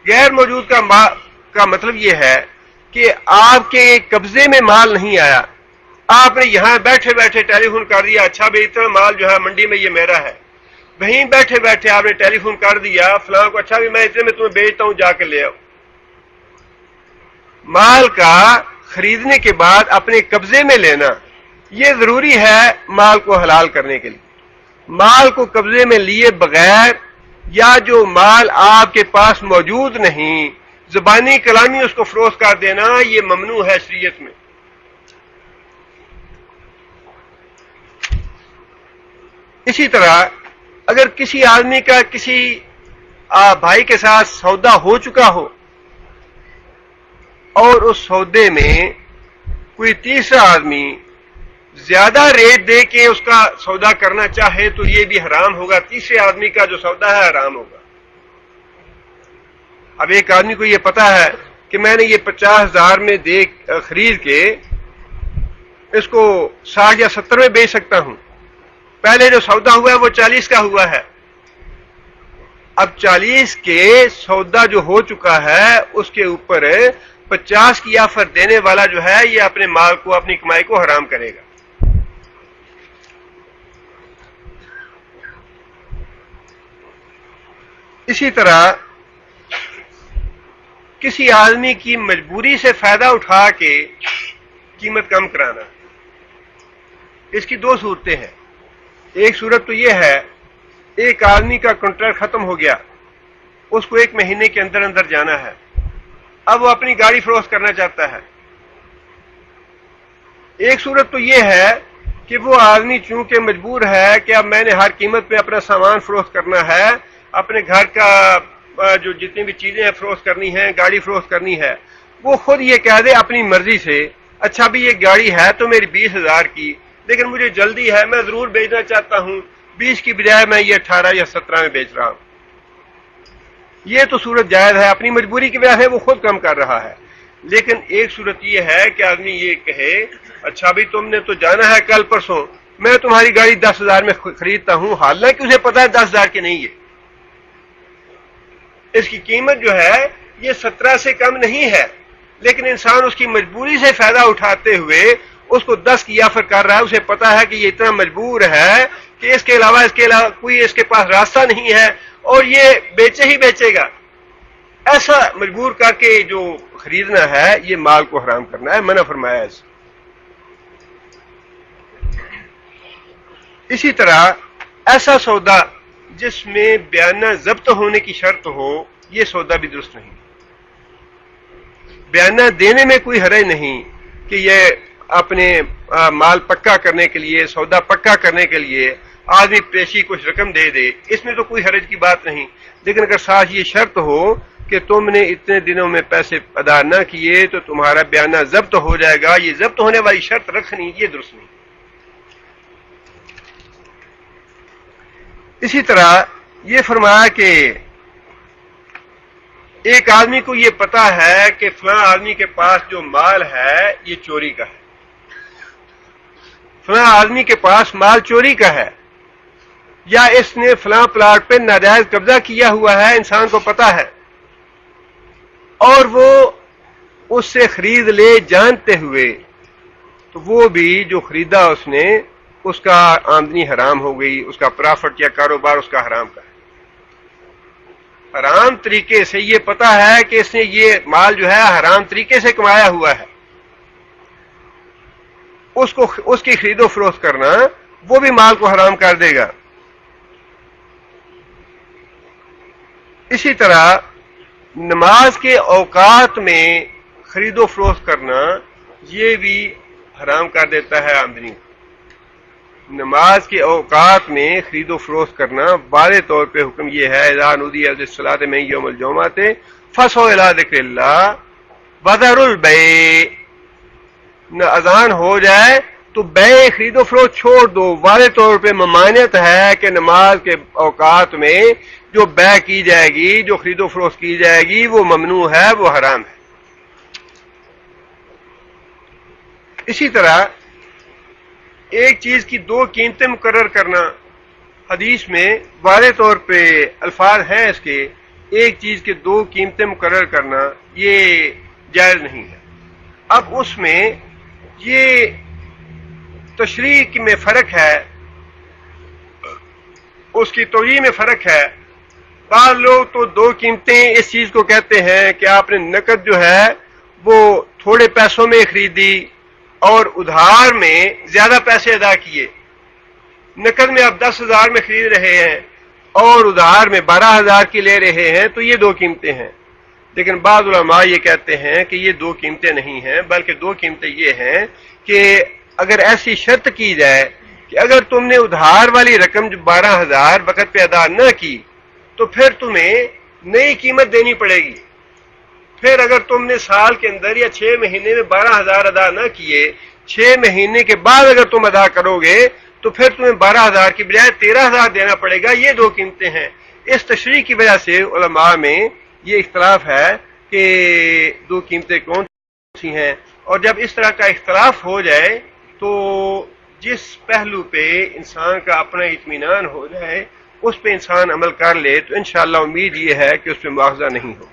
غیر موجود کا مطلب یہ ہے کہ آپ کے قبضے میں مال نہیں آیا, آپ نے یہاں بیٹھے بیٹھے ٹیلی فون کر دیا اچھا بھائی اتنا مال جو ہے منڈی میں یہ میرا ہے, وہیں بیٹھے بیٹھے آپ نے ٹیلی فون کر دیا فلاں کو اچھا بھی میں اتنے میں تمہیں بیچتا ہوں جا کے لے آؤ. مال کا خریدنے کے بعد اپنے قبضے میں لینا یہ ضروری ہے مال کو حلال کرنے کے لیے. مال کو قبضے میں لیے بغیر یا جو مال آپ کے پاس موجود نہیں زبانی کلامی اس کو فروخت کر دینا یہ ممنوع ہے شریعت میں. اسی طرح اگر کسی آدمی کا کسی بھائی کے ساتھ سودا ہو چکا ہو اور اس سودے میں کوئی تیسرا آدمی زیادہ ریٹ دے کے اس کا سودا کرنا چاہے تو یہ بھی حرام ہوگا, تیسرے آدمی کا جو سودا ہے حرام ہوگا. اب ایک آدمی کو یہ پتا ہے کہ میں نے یہ 50,000 میں خرید کے اس کو 60 یا 70 میں بیچ سکتا ہوں, پہلے جو سودا ہوا ہے وہ 40 کا ہوا ہے. اب 40 کے سودا جو ہو چکا ہے اس کے اوپر 50 کی آفر دینے والا جو ہے یہ اپنے مال کو اپنی کمائی کو حرام کرے گا. اسی طرح کسی آدمی کی مجبوری سے فائدہ اٹھا کے قیمت کم کرانا, اس کی 2 صورتیں ہیں. ایک صورت تو یہ ہے ایک آدمی کا کانٹریکٹ ختم ہو گیا, اس کو 1 مہینے کے اندر اندر جانا ہے, اب وہ اپنی گاڑی فروخت کرنا چاہتا ہے. ایک صورت تو یہ ہے کہ وہ آدمی چونکہ مجبور ہے کہ اب میں نے ہر قیمت پہ اپنا سامان فروخت کرنا ہے, اپنے گھر کا جو جتنی بھی چیزیں ہیں فروخت کرنی ہیں, گاڑی فروخت کرنی ہے, وہ خود یہ کہہ دے اپنی مرضی سے اچھا بھی یہ گاڑی ہے تو میری 20,000 کی, لیکن مجھے جلدی ہے میں ضرور بیچنا چاہتا ہوں, 20 کی بجائے میں یہ 18 یا 17 میں بیچ رہا ہوں. یہ تو صورت جائز ہے, اپنی مجبوری کی وجہ سے وہ خود کم کر رہا ہے. لیکن ایک صورت یہ ہے کہ آدمی یہ کہے اچھا بھی تم نے تو جانا ہے کل پرسوں, میں تمہاری گاڑی 10,000 میں خریدتا ہوں, حالانکہ اسے پتا ہے 10,000 کی نہیں ہے, اس کی قیمت جو ہے یہ 17 سے کم نہیں ہے, لیکن انسان اس کی مجبوری سے فائدہ اٹھاتے ہوئے اس کو 10 کی آفر کر رہا ہے. اسے پتا ہے کہ یہ اتنا مجبور ہے کہ اس کے علاوہ کوئی اس کے پاس راستہ نہیں ہے اور یہ بیچے ہی بیچے گا. ایسا مجبور کر کے جو خریدنا ہے یہ مال کو حرام کرنا ہے, منع فرمایا ہے. اسی طرح ایسا سودا جس میں بیانہ ضبط ہونے کی شرط ہو, یہ سودا بھی درست نہیں. بیانہ دینے میں کوئی حرج نہیں کہ یہ اپنے مال پکا کرنے کے لیے, سودا پکا کرنے کے لیے آدمی پیشی کچھ رقم دے دے, اس میں تو کوئی حرج کی بات نہیں. لیکن اگر ساتھ یہ شرط ہو کہ تم نے اتنے دنوں میں پیسے ادا نہ کیے تو تمہارا بیانہ ضبط ہو جائے گا, یہ ضبط ہونے والی شرط رکھنی, یہ درست نہیں. اسی طرح یہ فرمایا کہ ایک آدمی کو یہ پتا ہے کہ فلاں آدمی کے پاس جو مال ہے یہ چوری کا ہے, فلاں آدمی کے پاس مال چوری کا ہے, یا اس نے فلاں پلاٹ پہ ناجائز قبضہ کیا ہوا ہے, انسان کو پتا ہے, اور وہ اس سے خرید لے جانتے ہوئے, تو وہ بھی جو خریدا اس نے اس کا آمدنی حرام ہو گئی, اس کا پرافٹ یا کاروبار اس کا حرام کا ہے. حرام طریقے سے یہ پتا ہے کہ اس نے یہ مال جو ہے حرام طریقے سے کمایا ہوا ہے, اس کی خرید و فروخت کرنا وہ بھی مال کو حرام کر دے گا. اسی طرح نماز کے اوقات میں خرید و فروخت کرنا یہ بھی حرام کر دیتا ہے آمدنی. نماز کے اوقات میں خرید و فروخت کرنا واضح طور پہ حکم یہ ہے, اذا نودی للصلاۃ من یوم الجمعۃ فاسعوا الی ذکر اللہ وذروا البیع, نہ اذان ہو جائے تو بیع خرید و فروخت چھوڑ دو. واضح طور پہ ممانعت ہے کہ نماز کے اوقات میں جو بیع کی جائے گی, جو خرید و فروخت کی جائے گی وہ ممنوع ہے, وہ حرام ہے. اسی طرح ایک چیز کی 2 قیمتیں مقرر کرنا, حدیث میں واضح طور پہ الفاظ ہیں اس کے, ایک چیز کے 2 قیمتیں مقرر کرنا یہ جائز نہیں ہے. اب اس میں یہ تشریح میں فرق ہے, اس کی توجیہ میں فرق ہے. بعض لوگ تو 2 قیمتیں اس چیز کو کہتے ہیں کہ آپ نے نقد جو ہے وہ تھوڑے پیسوں میں خریدی اور ادھار میں زیادہ پیسے ادا کیے. نقد میں آپ 10,000 میں خرید رہے ہیں اور ادھار میں 12,000 کی لے رہے ہیں, تو یہ 2 قیمتیں ہیں. لیکن بعض علماء یہ کہتے ہیں کہ یہ 2 قیمتیں نہیں ہیں, بلکہ 2 قیمتیں یہ ہیں کہ اگر ایسی شرط کی جائے کہ اگر تم نے ادھار والی رقم جو 12,000 وقت پہ ادا نہ کی تو پھر تمہیں نئی قیمت دینی پڑے گی. پھر اگر تم نے سال کے اندر یا 6 مہینے میں 12,000 ادا نہ کیے, 6 مہینے کے بعد اگر تم ادا کرو گے تو پھر تمہیں 12,000 کی بجائے 13,000 دینا پڑے گا. یہ 2 قیمتیں ہیں. اس تشریح کی وجہ سے علماء میں یہ اختلاف ہے کہ 2 قیمتیں کون سی ہیں, اور جب اس طرح کا اختلاف ہو جائے تو جس پہلو پہ انسان کا اپنا اطمینان ہو جائے اس پہ انسان عمل کر لے تو انشاءاللہ امید یہ ہے کہ اس پہ مواخذہ نہیں ہو.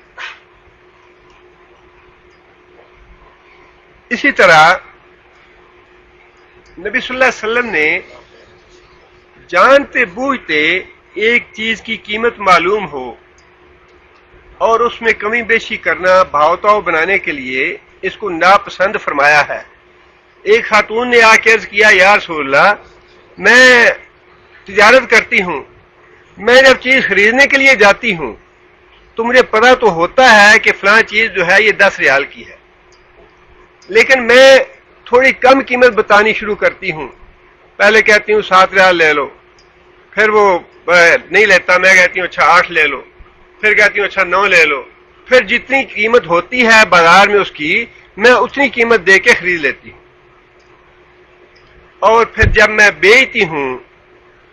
اسی طرح نبی صلی اللہ علیہ وسلم نے جانتے بوجھتے ایک چیز کی قیمت معلوم ہو اور اس میں کمی بیشی کرنا بھاؤتاؤ بنانے کے لیے اس کو ناپسند فرمایا ہے. ایک خاتون نے آ کے عرض کیا, یا رسول اللہ میں تجارت کرتی ہوں, میں جب چیز خریدنے کے لیے جاتی ہوں تو مجھے پتہ تو ہوتا ہے کہ فلاں چیز جو ہے یہ 10 ریال کی ہے, لیکن میں تھوڑی کم قیمت بتانی شروع کرتی ہوں. پہلے کہتی ہوں 7 ریال لے لو, پھر وہ نہیں لیتا, میں کہتی ہوں اچھا 8 لے لو, پھر کہتی ہوں اچھا 9 لے لو. پھر جتنی قیمت ہوتی ہے بازار میں اس کی میں اتنی قیمت دے کے خرید لیتی ہوں, اور پھر جب میں بیچتی ہوں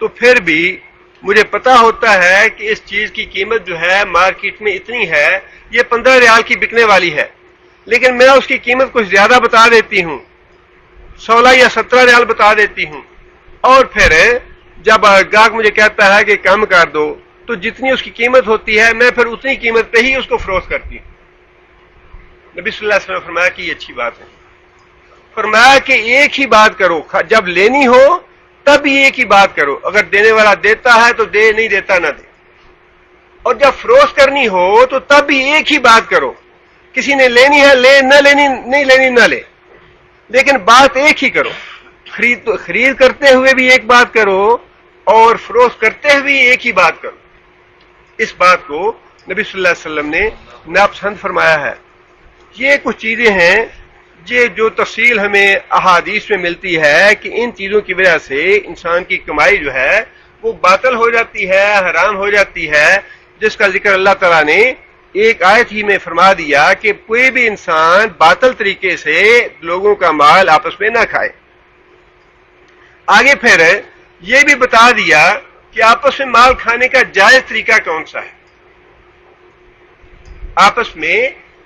تو پھر بھی مجھے پتا ہوتا ہے کہ اس چیز کی قیمت جو ہے مارکیٹ میں اتنی ہے, یہ 15 ریال کی بکنے والی ہے, لیکن میں اس کی قیمت کچھ زیادہ بتا دیتی ہوں, 16 یا 17 ریال بتا دیتی ہوں, اور پھر جب گاہک مجھے کہتا ہے کہ کم کر دو تو جتنی اس کی قیمت ہوتی ہے میں پھر اتنی قیمت پہ ہی اس کو فروخت کرتی ہوں. نبی صلی اللہ علیہ وسلم نے فرمایا کہ یہ اچھی بات ہے. فرمایا کہ ایک ہی بات کرو، جب لینی ہو تب ہی ایک ہی بات کرو. اگر دینے والا دیتا ہے تو دے، نہیں دیتا نہ دے. اور جب فروخت کرنی ہو تو تب بھی ایک ہی بات کرو. کسی نے لینی ہے لے، نہ لینی نہیں لینی نہ لے، لیکن بات ایک ہی کرو. خرید کرتے ہوئے بھی ایک بات کرو اور فروخت کرتے ہوئے بھی ایک ہی بات کرو. اس بات کو نبی صلی اللہ علیہ وسلم نے ناپسند فرمایا ہے. یہ کچھ چیزیں ہیں جو تفصیل ہمیں احادیث میں ملتی ہے کہ ان چیزوں کی وجہ سے انسان کی کمائی جو ہے وہ باطل ہو جاتی ہے، حرام ہو جاتی ہے، جس کا ذکر اللہ تعالیٰ نے ایک آیت ہی میں فرما دیا کہ کوئی بھی انسان باطل طریقے سے لوگوں کا مال آپس میں نہ کھائے. آگے پھر یہ بھی بتا دیا کہ آپس میں مال کھانے کا جائز طریقہ کون سا ہے. آپس میں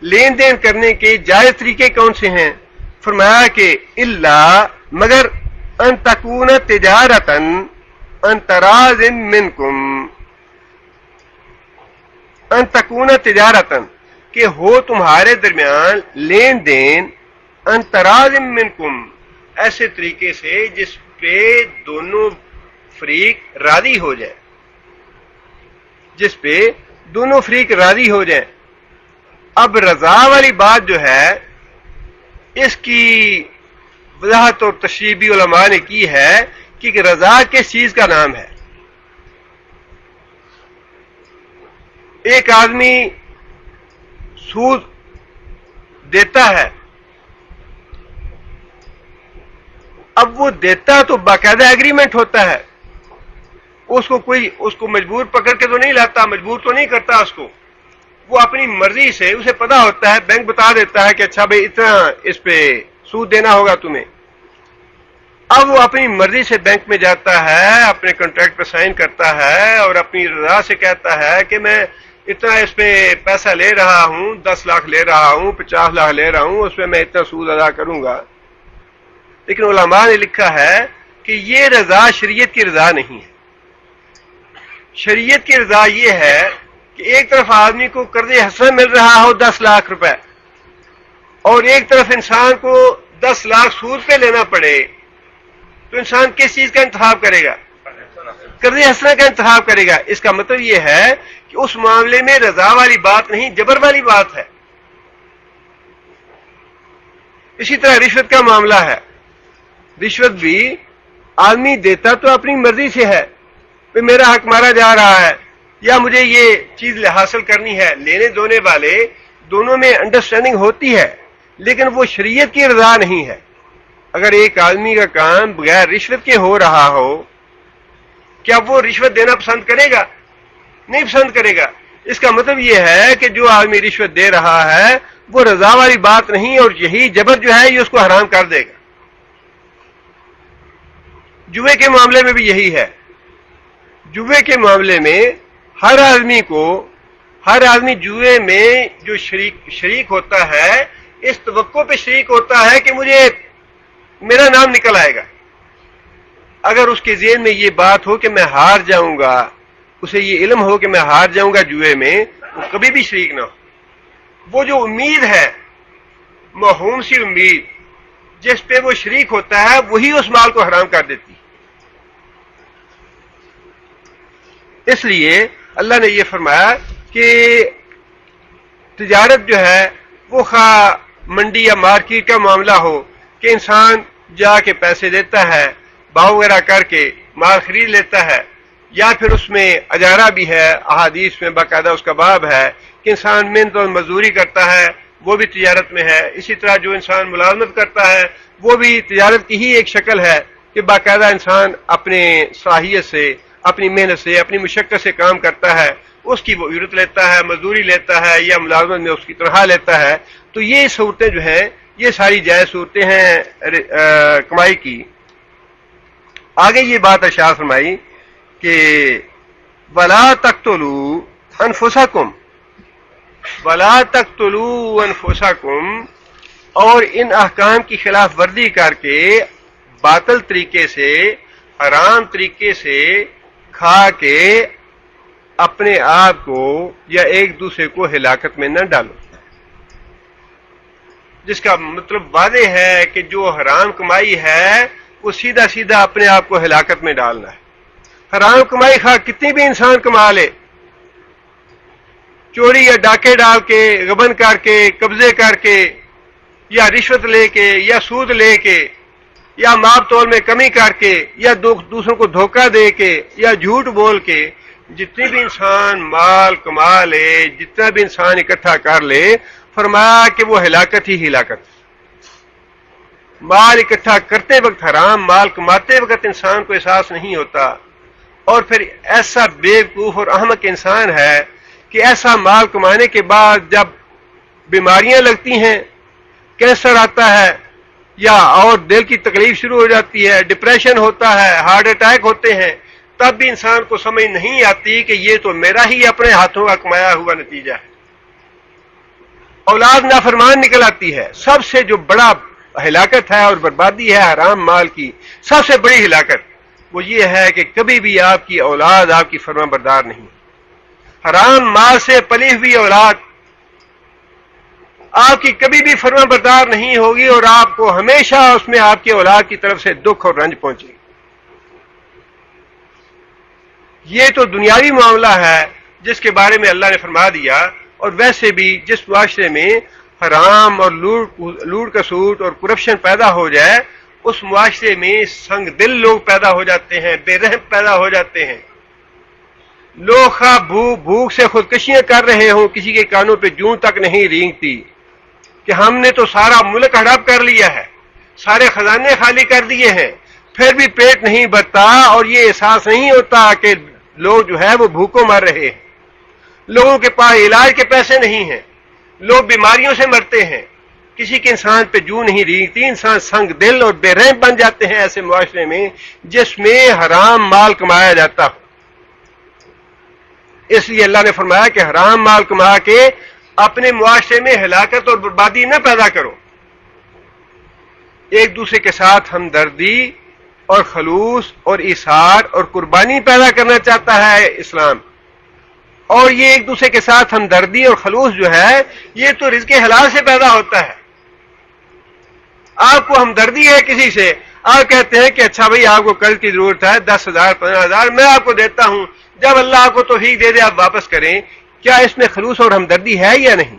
لین دین کرنے کے جائز طریقے کون سے ہیں؟ فرمایا کہ اللہ مگر ان تکون تجارتن ان تراض منکم، ان تکون تجارتن کہ ہو تمہارے درمیان لین دین، ان تراض منکم ایسے طریقے سے جس پہ دونوں فریق راضی ہو جائیں، جس پہ دونوں فریق راضی ہو جائیں. اب رضا والی بات جو ہے اس کی وضاحت اور تشریح بھی علماء نے کی ہے کہ رضا کس چیز کا نام ہے. ایک آدمی سود دیتا ہے، اب وہ دیتا تو باقاعدہ ایگریمنٹ ہوتا ہے، اس کو مجبور پکڑ کے تو نہیں لاتا، مجبور تو نہیں کرتا اس کو، وہ اپنی مرضی سے، اسے پتا ہوتا ہے، بینک بتا دیتا ہے کہ اچھا بھائی اتنا اس پہ سود دینا ہوگا تمہیں. اب وہ اپنی مرضی سے بینک میں جاتا ہے، اپنے کانٹریکٹ پہ سائن کرتا ہے اور اپنی رضا سے کہتا ہے کہ میں اتنا اس پہ پیسہ لے رہا ہوں، 10 لاکھ لے رہا ہوں، 50 لاکھ لے رہا ہوں، اس پہ میں اتنا سود ادا کروں گا. لیکن علماء نے لکھا ہے کہ یہ رضا شریعت کی رضا نہیں ہے. شریعت کی رضا یہ ہے کہ ایک طرف آدمی کو قرض حسن مل رہا ہو 10 لاکھ روپے اور ایک طرف انسان کو 10 لاکھ سود پہ لینا پڑے، تو انسان کس چیز کا انتخاب کرے گا؟ قرض حسنہ کا انتخاب کرے گا. اس کا مطلب یہ ہے کہ اس معاملے میں رضا والی بات نہیں، جبر والی بات ہے. اسی طرح رشوت کا معاملہ ہے. رشوت بھی آدمی دیتا تو اپنی مرضی سے ہے، کہ میرا حق مارا جا رہا ہے یا مجھے یہ چیز حاصل کرنی ہے. لینے دونے والے دونوں میں انڈرسٹینڈنگ ہوتی ہے، لیکن وہ شریعت کی رضا نہیں ہے. اگر ایک آدمی کا کام بغیر رشوت کے ہو رہا ہو، کیا وہ رشوت دینا پسند کرے گا؟ نہیں پسند کرے گا. اس کا مطلب یہ ہے کہ جو آدمی رشوت دے رہا ہے وہ رضا والی بات نہیں، اور یہی جبر جو ہے یہ اس کو حرام کر دے گا. جوے کے معاملے میں بھی یہی ہے. جوے کے معاملے میں ہر آدمی جوے میں جو شریک ہوتا ہے اس توقع پہ شریک ہوتا ہے کہ مجھے میرا نام نکل آئے گا. اگر اس کے ذہن میں یہ بات ہو کہ میں ہار جاؤں گا، اسے یہ علم ہو کہ میں ہار جاؤں گا جوے میں، وہ کبھی بھی شریک نہ ہو. وہ جو امید ہے، موہوم سی امید جس پہ وہ شریک ہوتا ہے، وہی اس مال کو حرام کر دیتی. اس لیے اللہ نے یہ فرمایا کہ تجارت جو ہے وہ خواہ منڈی یا مارکیٹ کا معاملہ ہو کہ انسان جا کے پیسے دیتا ہے، باؤ وغیرہ کر کے مال خرید لیتا ہے، یا پھر اس میں اجارہ بھی ہے. احادیث میں باقاعدہ اس کا باب ہے کہ انسان محنت اور مزدوری کرتا ہے، وہ بھی تجارت میں ہے. اسی طرح جو انسان ملازمت کرتا ہے وہ بھی تجارت کی ہی ایک شکل ہے کہ باقاعدہ انسان اپنے صلاحیت سے، اپنی محنت سے، اپنی مشقت سے کام کرتا ہے، اس کی وہ اجرت لیتا ہے، مزدوری لیتا ہے یا ملازمت میں اس کی تنخواہ لیتا ہے. تو یہ صورتیں جو ہیں یہ ساری جائز صورتیں ہیں کمائی کی. آگے یہ بات ارشاد فرمائی کہ وَلَا تَقْتُلُوا أَنفُسَكُمْ، وَلَا تَقْتُلُوا أَنفُسَكُمْ، اور ان احکام کی خلاف ورزی کر کے باطل طریقے سے، حرام طریقے سے کھا کے اپنے آپ کو یا ایک دوسرے کو ہلاکت میں نہ ڈالو. جس کا مطلب واضح ہے کہ جو حرام کمائی ہے وہ سیدھا سیدھا اپنے آپ کو ہلاکت میں ڈالنا ہے. حرام کمائی خواہ کتنی بھی انسان کما لے، چوری یا ڈاکے ڈال کے، غبن کر کے، قبضے کر کے، یا رشوت لے کے، یا سود لے کے، یا ماپ تول میں کمی کر کے، یا دوسروں کو دھوکہ دے کے، یا جھوٹ بول کے، جتنی بھی انسان مال کما لے، جتنا بھی انسان اکٹھا کر لے، فرمایا کہ وہ ہلاکت ہی ہلاکت. مال اکٹھا کرتے وقت حرام، مال کماتے وقت انسان کو احساس نہیں ہوتا، اور پھر ایسا بیوقوف اور احمق انسان ہے کہ ایسا مال کمانے کے بعد جب بیماریاں لگتی ہیں، کینسر آتا ہے یا اور دل کی تکلیف شروع ہو جاتی ہے، ڈپریشن ہوتا ہے، ہارٹ اٹیک ہوتے ہیں، تب بھی انسان کو سمجھ نہیں آتی کہ یہ تو میرا ہی اپنے ہاتھوں کا کمایا ہوا نتیجہ ہے. اولاد نافرمان نکل آتی ہے. سب سے جو بڑا ہلاکت ہے اور بربادی ہے حرام مال کی، سب سے بڑی ہلاکت وہ یہ ہے کہ کبھی بھی آپ کی اولاد آپ کی فرمان بردار نہیں. حرام مال سے پلی ہوئی اولاد آپ کی کبھی بھی فرمان بردار نہیں ہوگی، اور آپ کو ہمیشہ اس میں آپ کی اولاد کی طرف سے دکھ اور رنج پہنچے گی. یہ تو دنیاوی معاملہ ہے جس کے بارے میں اللہ نے فرما دیا. اور ویسے بھی جس معاشرے میں حرام اور لوٹ کسوٹ اور کرپشن پیدا ہو جائے، اس معاشرے میں سنگ دل لوگ پیدا ہو جاتے ہیں، بے رحم پیدا ہو جاتے ہیں. لوگ خواہ بھوک سے خودکشیاں کر رہے ہوں، کسی کے کانوں پہ جوں تک نہیں رینگتی کہ ہم نے تو سارا ملک ہڑپ کر لیا ہے، سارے خزانے خالی کر دیے ہیں، پھر بھی پیٹ نہیں بھرتا، اور یہ احساس نہیں ہوتا کہ لوگ جو ہے وہ بھوکوں مر رہے ہیں. لوگوں کے پاس علاج کے پیسے نہیں ہیں، لوگ بیماریوں سے مرتے ہیں، کسی کے انسان پہ جو نہیں رینگتی. انسان سنگ دل اور بے رحم بن جاتے ہیں ایسے معاشرے میں جس میں حرام مال کمایا جاتا ہو. اس لیے اللہ نے فرمایا کہ حرام مال کما کے اپنے معاشرے میں ہلاکت اور بربادی نہ پیدا کرو. ایک دوسرے کے ساتھ ہمدردی اور خلوص اور ایثار اور قربانی پیدا کرنا چاہتا ہے اسلام. اور یہ ایک دوسرے کے ساتھ ہمدردی اور خلوص جو ہے یہ تو رزق حلال سے پیدا ہوتا ہے. آپ کو ہمدردی ہے کسی سے، آپ کہتے ہیں کہ اچھا بھائی آپ کو قرض کی ضرورت ہے 10,000 15,000 میں آپ کو دیتا ہوں، جب اللہ آپ کو توفیق دے دے آپ واپس کریں. کیا اس میں خلوص اور ہمدردی ہے یا نہیں؟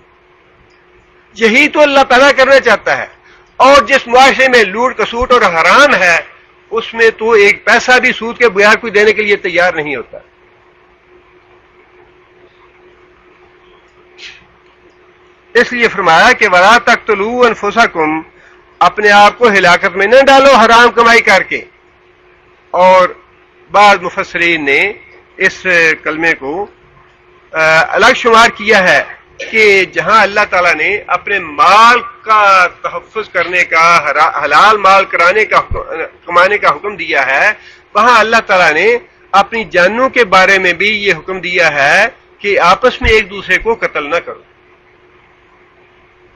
یہی تو اللہ پیدا کرنا چاہتا ہے. اور جس معاشرے میں لوٹ کسوٹ اور حرام ہے اس میں تو ایک پیسہ بھی سود کے بغیر کوئی دینے کے لیے تیار نہیں ہوتا. اس لیے فرمایا کہ وَلَا تَقْتُلُوا أَنفُسَكُمْ، اپنے آپ کو ہلاکت میں نہ ڈالو حرام کمائی کر کے. اور بعض مفسرین نے اس کلمے کو الگ شمار کیا ہے کہ جہاں اللہ تعالیٰ نے اپنے مال کا تحفظ کرنے کا، حلال مال کمانے کا حکم دیا ہے، وہاں اللہ تعالیٰ نے اپنی جانوں کے بارے میں بھی یہ حکم دیا ہے کہ آپس میں ایک دوسرے کو قتل نہ کرو.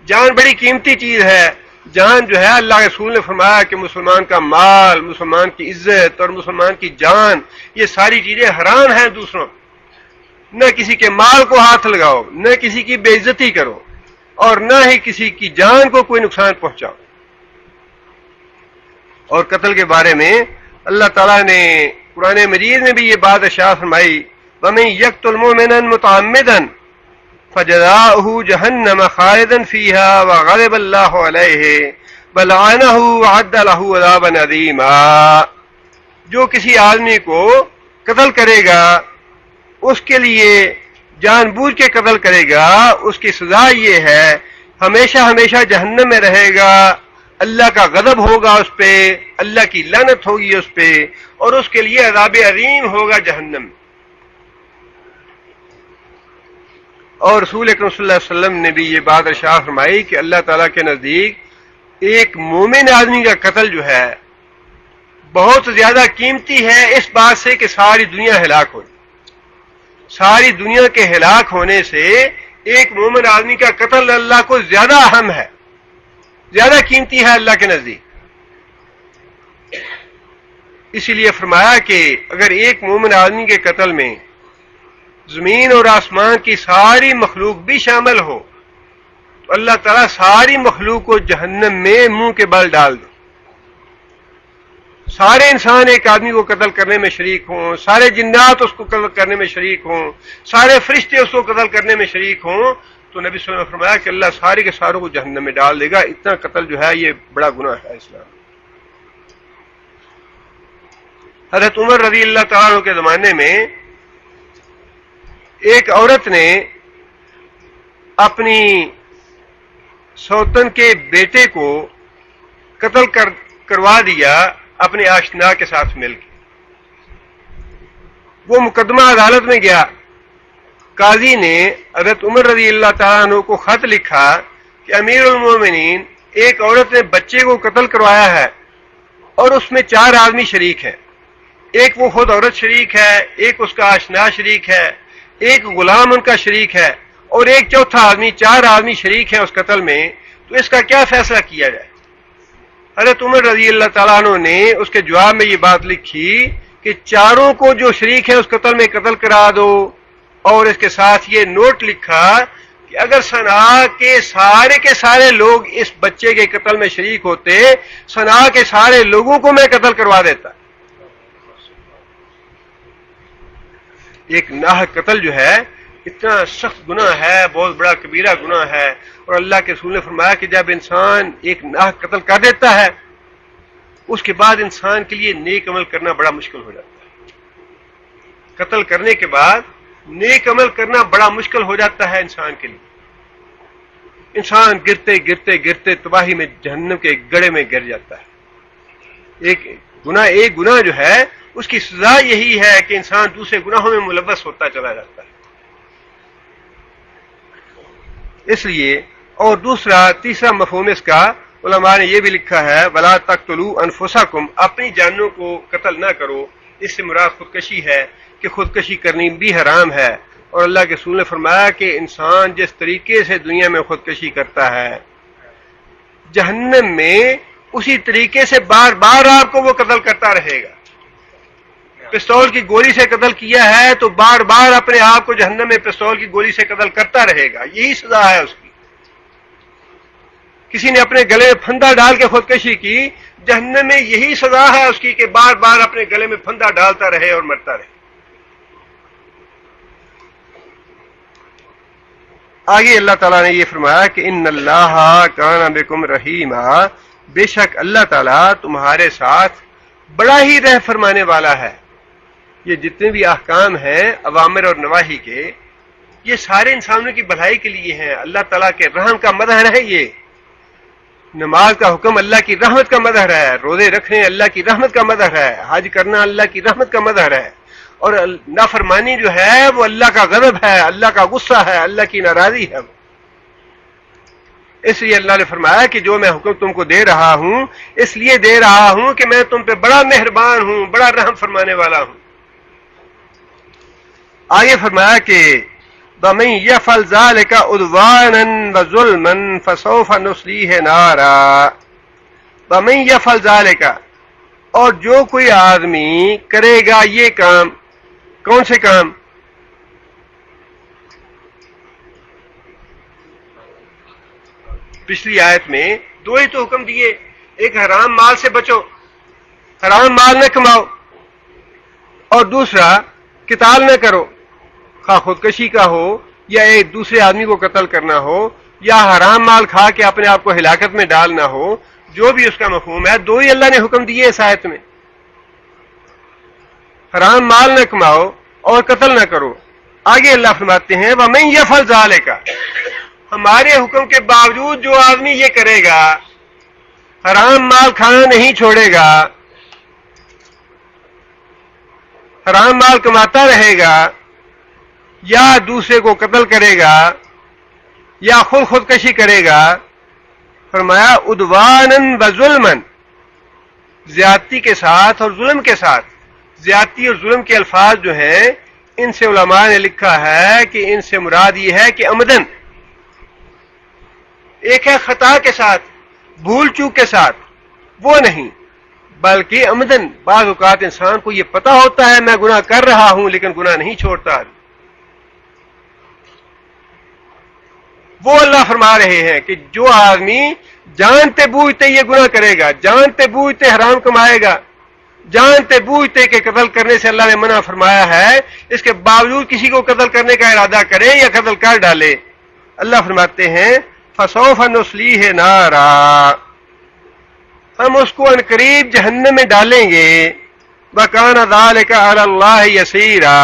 جان بڑی قیمتی چیز ہے. جان جو ہے اللہ کے رسول نے فرمایا کہ مسلمان کا مال، مسلمان کی عزت اور مسلمان کی جان، یہ ساری چیزیں حرام ہیں دوسروں. نہ کسی کے مال کو ہاتھ لگاؤ، نہ کسی کی بے عزتی کرو، اور نہ ہی کسی کی جان کو کوئی نقصان پہنچاؤ. اور قتل کے بارے میں اللہ تعالیٰ نے قرآن مجید میں بھی یہ بات ارشاد فرمائی، وَمَن يَقْتُلْ مُؤْمِنًا مُتَعَمِّدًا فَجَزَاؤُهُ جَهَنَّمَ خَالِدًا فِيهَا وَغَضِبَ اللَّهُ عَلَيْهِ وَلَعَنَهُ وَأَعَدَّ لَهُ عَذَابًا عَظِيمًا. جو کسی آدمی کو قتل کرے گا، اس کے لیے جان بوجھ کے قتل کرے گا، اس کی سزا یہ ہے ہمیشہ ہمیشہ جہنم میں رہے گا، اللہ کا غضب ہوگا اس پہ، اللہ کی لعنت ہوگی اس پہ، اور اس کے لیے عذاب عظیم ہوگا جہنم. اور رسول اکرم صلی اللہ علیہ وسلم نے بھی یہ بات ارشاد فرمائی کہ اللہ تعالیٰ کے نزدیک ایک مومن آدمی کا قتل جو ہے بہت زیادہ قیمتی ہے اس بات سے کہ ساری دنیا ہلاک ہو. ساری دنیا کے ہلاک ہونے سے ایک مومن آدمی کا قتل اللہ کو زیادہ اہم ہے، زیادہ قیمتی ہے اللہ کے نزدیک. اسی لیے فرمایا کہ اگر ایک مومن آدمی کے قتل میں زمین اور آسمان کی ساری مخلوق بھی شامل ہو اللہ تعالیٰ ساری مخلوق کو جہنم میں منہ کے بل ڈال دے. سارے انسان ایک آدمی کو قتل کرنے میں شریک ہوں، سارے جنات اس کو قتل کرنے میں شریک ہوں، سارے فرشتے اس کو قتل کرنے میں شریک ہوں، تو نبی صلی اللہ علیہ وسلم نے فرمایا کہ اللہ سارے کے ساروں کو جہنم میں ڈال دے گا. اتنا قتل جو ہے یہ بڑا گناہ ہے اسلام. حضرت عمر رضی اللہ تعالیٰ عنہ کے زمانے میں ایک عورت نے اپنی سوتن کے بیٹے کو قتل کروا دیا اپنے آشنا کے ساتھ مل کے. وہ مقدمہ عدالت میں گیا. قاضی نے حضرت عمر رضی اللہ تعالیٰ عنہ کو خط لکھا کہ امیر المومنین ایک عورت نے بچے کو قتل کروایا ہے اور اس میں 4 آدمی شریک ہیں. ایک وہ خود عورت شریک ہے، ایک اس کا آشنا شریک ہے، ایک غلام ان کا شریک ہے، اور ایک چوتھا آدمی. 4 آدمی شریک ہیں اس قتل میں. تو اس کا کیا فیصلہ کیا جائے؟ حضرت عمر رضی اللہ تعالیٰ عنہ نے اس کے جواب میں یہ بات لکھی کہ 4 کو جو شریک ہے اس قتل میں قتل کرا دو، اور اس کے ساتھ یہ نوٹ لکھا کہ اگر صنعاء کے سارے لوگ اس بچے کے قتل میں شریک ہوتے، صنعاء کے سارے لوگوں کو میں قتل کروا دیتا. ایک ناحق قتل جو ہے اتنا سخت گناہ ہے، بہت بڑا کبیرہ گناہ ہے. اور اللہ کے رسول نے فرمایا کہ جب انسان ایک ناحق قتل کر دیتا ہے اس کے بعد انسان کے لیے نیک عمل کرنا بڑا مشکل ہو جاتا ہے. قتل کرنے کے بعد نیک عمل کرنا بڑا مشکل ہو جاتا ہے انسان کے لیے. انسان گرتے گرتے گرتے تباہی میں جہنم کے گڑھے میں گر جاتا ہے. ایک گناہ جو ہے اس کی سزا یہی ہے کہ انسان دوسرے گناہوں میں ملوث ہوتا چلا جاتا ہے. اس لیے اور تیسرا مفہوم اس کا علماء نے یہ بھی لکھا ہے وَلَا تَقْتُلُوا أَنفُسَكُمْ، اپنی جانوں کو قتل نہ کرو. اس سے مراد خودکشی ہے کہ خودکشی کرنی بھی حرام ہے. اور اللہ کے رسول نے فرمایا کہ انسان جس طریقے سے دنیا میں خودکشی کرتا ہے جہنم میں اسی طریقے سے بار بار آپ کو وہ قتل کرتا رہے گا. پستول کی گولی سے قتل کیا ہے تو بار بار اپنے آپ کو جہنم میں پستول کی گولی سے قتل کرتا رہے گا. یہی سزا ہے اس کی. کسی نے اپنے گلے میں پھندا ڈال کے خودکشی کی، جہنم میں یہی سزا ہے اس کی کہ بار بار اپنے گلے میں پھندا ڈالتا رہے اور مرتا رہے. آگے اللہ تعالیٰ نے یہ فرمایا کہ ان اللہ کان بکم رحیما، بے شک اللہ تعالیٰ تمہارے ساتھ بڑا ہی رحم فرمانے والا ہے. یہ جتنے بھی احکام ہیں اوامر اور نواہی کے، یہ سارے انسانوں کی بھلائی کے لیے ہیں. اللہ تعالیٰ کے رحم کا مظہر ہے. یہ نماز کا حکم اللہ کی رحمت کا مظہر ہے، روزے رکھنے اللہ کی رحمت کا مظہر ہے، حج کرنا اللہ کی رحمت کا مظہر ہے. اور نافرمانی جو ہے وہ اللہ کا غضب ہے، اللہ کا غصہ ہے، اللہ کی ناراضی ہے. اس لیے اللہ نے فرمایا کہ جو میں حکم تم کو دے رہا ہوں اس لیے دے رہا ہوں کہ میں تم پہ بڑا مہربان ہوں، بڑا رحم فرمانے والا ہوں. آگے فرمایا کہ وَمَن يَفْعَلْ ذَلِكَ عُدْوَانًا وَظُلْمًا فَسَوْفَ نُصْلِيهِ نَارًا. وَمَن يَفْعَلْ ذَلِكَ، اور جو کوئی آدمی کرے گا یہ کام. کون سے کام؟ پچھلی آیت میں 2 ہی تو حکم دیے. ایک حرام مال سے بچو، حرام مال نہ کماؤ، اور دوسرا قتال نہ کرو، خواہ خودکشی کا ہو یا ایک دوسرے آدمی کو قتل کرنا ہو یا حرام مال کھا کے اپنے آپ کو ہلاکت میں ڈالنا ہو. جو بھی اس کا مفہوم ہے 2 ہی اللہ نے حکم دیے اس آیت میں. حرام مال نہ کماؤ اور قتل نہ کرو. آگے اللہ فرماتے ہیں وَمَن يَفْعَلْ ذَلِكَ، ہمارے حکم کے باوجود جو آدمی یہ کرے گا، حرام مال کھانا نہیں چھوڑے گا، حرام مال کماتا رہے گا، یا دوسرے کو قتل کرے گا، یا خودکشی کرے گا، فرمایا عدواناً وظلماً، زیادتی کے ساتھ اور ظلم کے ساتھ. زیادتی اور ظلم کے الفاظ جو ہیں ان سے علماء نے لکھا ہے کہ ان سے مراد یہ ہے کہ عمدن، ایک ہے خطا کے ساتھ، بھول چوک کے ساتھ، وہ نہیں، بلکہ عمدن. بعض اوقات انسان کو یہ پتا ہوتا ہے میں گناہ کر رہا ہوں لیکن گناہ نہیں چھوڑتا. وہ اللہ فرما رہے ہیں کہ جو آدمی جانتے بوجھتے یہ گناہ کرے گا، جانتے بوجھتے حرام کمائے گا، جانتے بوجھتے کہ قتل کرنے سے اللہ نے منع فرمایا ہے، اس کے باوجود کسی کو قتل کرنے کا ارادہ کرے یا قتل کر ڈالے، اللہ فرماتے ہیں فسوف نصلیہ نارا، ہم اس کو عنقریب جہنم میں ڈالیں گے، وکان ذلک علی اللہ یسیرا،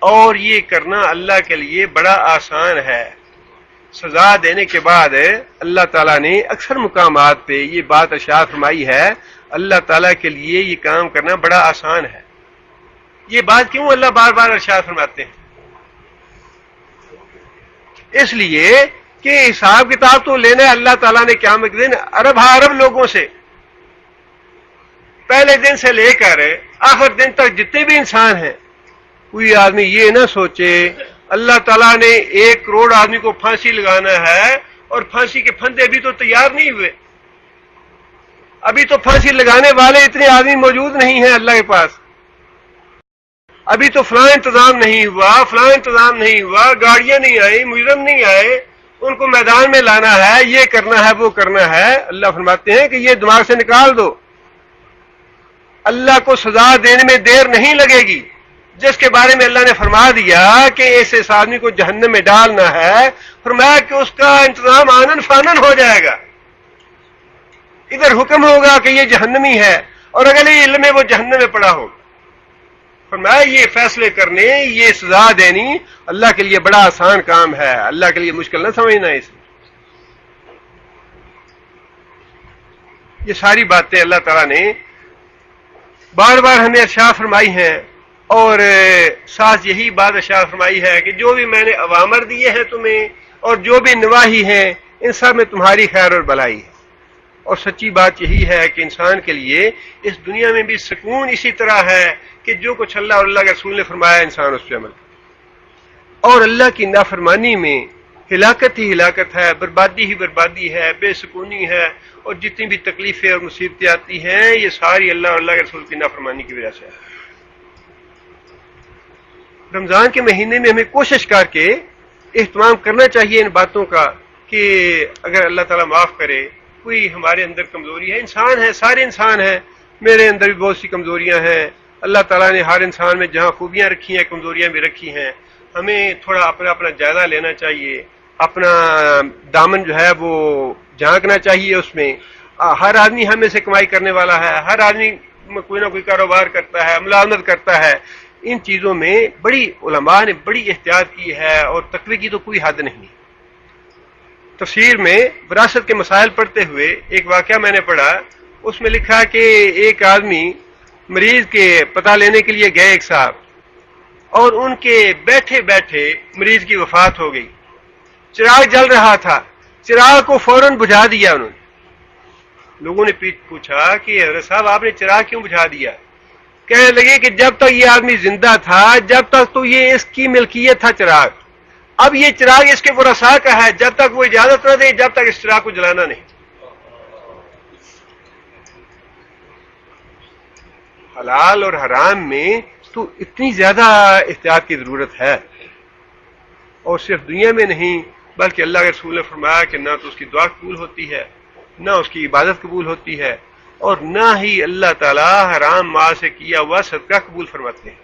اور یہ کرنا اللہ کے لیے بڑا آسان ہے۔ سزا دینے کے بعد اللہ تعالیٰ نے اکثر مقامات پہ یہ بات ارشاد فرمائی ہے، اللہ تعالیٰ کے لیے یہ کام کرنا بڑا آسان ہے۔ یہ بات کیوں اللہ بار بار ارشاد فرماتے ہیں؟ اس لیے کہ حساب کتاب تو لینا ہے اللہ تعالیٰ نے قیامت کے دن ارب لوگوں سے، پہلے دن سے لے کر آخر دن تک جتنے بھی انسان ہیں۔ کوئی آدمی یہ نہ سوچے اللہ تعالیٰ نے 1 کروڑ آدمی کو پھانسی لگانا ہے اور پھانسی کے پھندے ابھی تو تیار نہیں ہوئے، ابھی تو پھانسی لگانے والے اتنے آدمی موجود نہیں ہیں اللہ کے پاس، ابھی تو فلاں انتظام نہیں ہوا، فلاں انتظام نہیں ہوا، گاڑیاں نہیں آئی، مجرم نہیں آئے، ان کو میدان میں لانا ہے، یہ کرنا ہے وہ کرنا ہے۔ اللہ فرماتے ہیں کہ یہ دماغ سے نکال دو، اللہ کو سزا دینے میں دیر نہیں لگے گی۔ جس کے بارے میں اللہ نے فرما دیا کہ اس آدمی کو جہنم میں ڈالنا ہے، فرمایا کہ اس کا انتظام آنن فانن ہو جائے گا، ادھر حکم ہوگا کہ یہ جہنمی ہے اور اگلے علم میں وہ جہنم میں پڑا ہوگا۔ فرمایا یہ فیصلے کرنے، یہ سزا دینی اللہ کے لیے بڑا آسان کام ہے، اللہ کے لیے مشکل نہ سمجھنا اس میں۔ یہ ساری باتیں اللہ تعالیٰ نے بار بار ہمیں ارشاد فرمائی ہیں، اور ساتھ یہی بات ارشاد فرمائی ہے کہ جو بھی میں نے اوامر دیے ہیں تمہیں اور جو بھی نواہی ہیں ان سب میں تمہاری خیر اور بھلائی ہے۔ اور سچی بات یہی ہے کہ انسان کے لیے اس دنیا میں بھی سکون اسی طرح ہے کہ جو کچھ اللہ اور اللہ کے رسول نے فرمایا انسان اس پہ عمل کرے، اور اللہ کی نافرمانی میں ہلاکت ہی ہلاکت ہے، بربادی ہی بربادی ہے، بے سکونی ہے، اور جتنی بھی تکلیفیں اور مصیبتیں آتی ہیں یہ ساری اللہ اور اللہ کے رسول کی نافرمانی کی وجہ سے ہے۔ رمضان کے مہینے میں ہمیں کوشش کر کے اہتمام کرنا چاہیے ان باتوں کا کہ اگر اللہ تعالیٰ معاف کرے، کوئی ہمارے اندر کمزوری ہے، انسان ہے، سارے انسان ہیں، میرے اندر بھی بہت سی کمزوریاں ہیں، اللہ تعالیٰ نے ہر انسان میں جہاں خوبیاں رکھی ہیں کمزوریاں بھی رکھی ہیں، ہمیں تھوڑا اپنا جائزہ لینا چاہیے، اپنا دامن جو ہے وہ جھانکنا چاہیے اس میں۔ ہر آدمی ہمیں سے کمائی کرنے والا ہے، ہر آدمی کوئی نہ کوئی کاروبار کرتا ہے، ملازمت کرتا ہے، ان چیزوں میں بڑی علماء نے بڑی احتیاط کی ہے اور تقوی کی تو کوئی حد نہیں۔ تفسیر میں وراثت کے مسائل پڑھتے ہوئے ایک واقعہ میں نے پڑھا، اس میں لکھا کہ ایک آدمی مریض کے پتہ لینے کے لیے گئے ایک صاحب، اور ان کے بیٹھے بیٹھے مریض کی وفات ہو گئی، چراغ جل رہا تھا، چراغ کو فوراً بجھا دیا انہوں نے۔ لوگوں نے پوچھا کہ حضرت صاحب آپ نے چراغ کیوں بجھا دیا؟ کہنے لگے کہ جب تک یہ آدمی زندہ تھا جب تک تو یہ اس کی ملکیت تھا چراغ، اب یہ چراغ اس کے ورثاء کا ہے، جب تک وہ اجازت نہ دے جب تک اس چراغ کو جلانا نہیں۔ حلال اور حرام میں تو اتنی زیادہ احتیاط کی ضرورت ہے، اور صرف دنیا میں نہیں بلکہ اللہ کے رسول نے فرمایا کہ نہ تو اس کی دعا قبول ہوتی ہے، نہ اس کی عبادت قبول ہوتی ہے، اور نہ ہی اللہ تعالیٰ حرام مال سے کیا ہوا صدقہ قبول فرماتے ہیں۔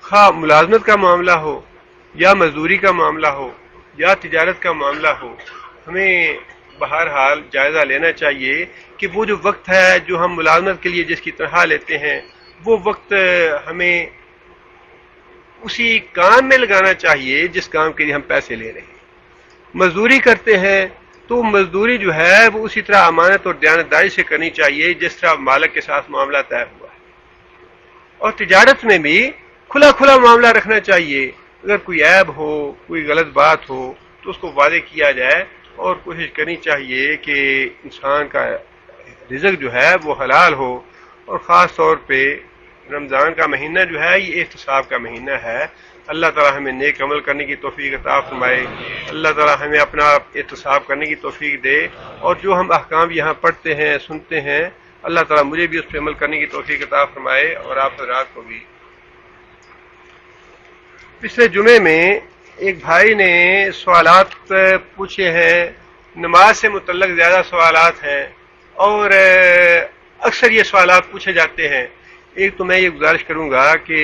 خواہ ملازمت کا معاملہ ہو یا مزدوری کا معاملہ ہو یا تجارت کا معاملہ ہو، ہمیں بہرحال جائزہ لینا چاہیے کہ وہ جو وقت ہے جو ہم ملازمت کے لیے جس کی تنخواہ لیتے ہیں وہ وقت ہمیں اسی کام میں لگانا چاہیے جس کام کے لیے ہم پیسے لے رہے ہیں۔ مزدوری کرتے ہیں تو مزدوری جو ہے وہ اسی طرح امانت اور دیانتداری سے کرنی چاہیے جس طرح مالک کے ساتھ معاملہ طے ہوا ہے، اور تجارت میں بھی کھلا معاملہ رکھنا چاہیے، اگر کوئی عیب ہو کوئی غلط بات ہو تو اس کو واضح کیا جائے، اور کوشش کرنی چاہیے کہ انسان کا رزق جو ہے وہ حلال ہو۔ اور خاص طور پہ رمضان کا مہینہ جو ہے یہ احتساب کا مہینہ ہے، اللہ تعالیٰ ہمیں نیک عمل کرنے کی توفیق عطا فرمائے، اللہ تعالیٰ ہمیں اپنا احتساب کرنے کی توفیق دے، اور جو ہم احکام یہاں پڑھتے ہیں سنتے ہیں اللہ تعالیٰ مجھے بھی اس پہ عمل کرنے کی توفیق عطا فرمائے اور آپ حضرات کو بھی۔ پچھلے جمعے میں ایک بھائی نے سوالات پوچھے ہیں، نماز سے متعلق زیادہ سوالات ہیں اور اکثر یہ سوالات پوچھے جاتے ہیں۔ ایک تو میں یہ گزارش کروں گا کہ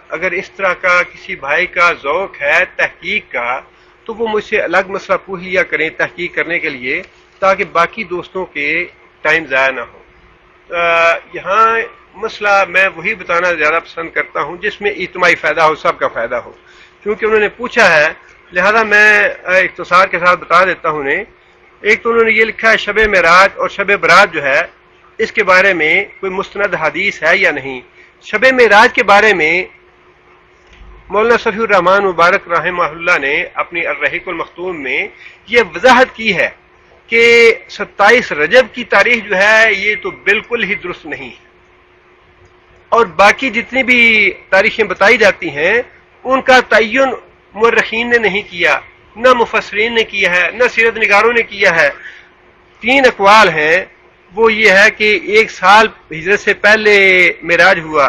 اگر اس طرح کا کسی بھائی کا ذوق ہے تحقیق کا تو وہ مجھ سے الگ مسئلہ پوچھ لیا کریں تحقیق کرنے کے لیے، تاکہ باقی دوستوں کے ٹائم ضائع نہ ہو۔ یہاں مسئلہ میں وہی بتانا زیادہ پسند کرتا ہوں جس میں اجتماعی فائدہ ہو، سب کا فائدہ ہو، کیونکہ انہوں نے پوچھا ہے لہذا میں اختصار کے ساتھ بتا دیتا ہوں انہیں۔ ایک تو انہوں نے یہ لکھا ہے شب معراج اور شب برات جو ہے اس کے بارے میں کوئی مستند حدیث ہے یا نہیں۔ شب معراج کے بارے میں مولانا صفی الرحمان مبارک رحمہ اللہ نے اپنی الرحیق المختوم میں یہ وضاحت کی ہے کہ 27 رجب کی تاریخ جو ہے یہ تو بالکل ہی درست نہیں ہے، اور باقی جتنی بھی تاریخیں بتائی جاتی ہیں ان کا تعین مورخین نے نہیں کیا، نہ مفسرین نے کیا ہے، نہ سیرت نگاروں نے کیا ہے۔ 3 اقوال ہیں، وہ یہ ہے کہ 1 سال ہجرت سے پہلے معراج ہوا،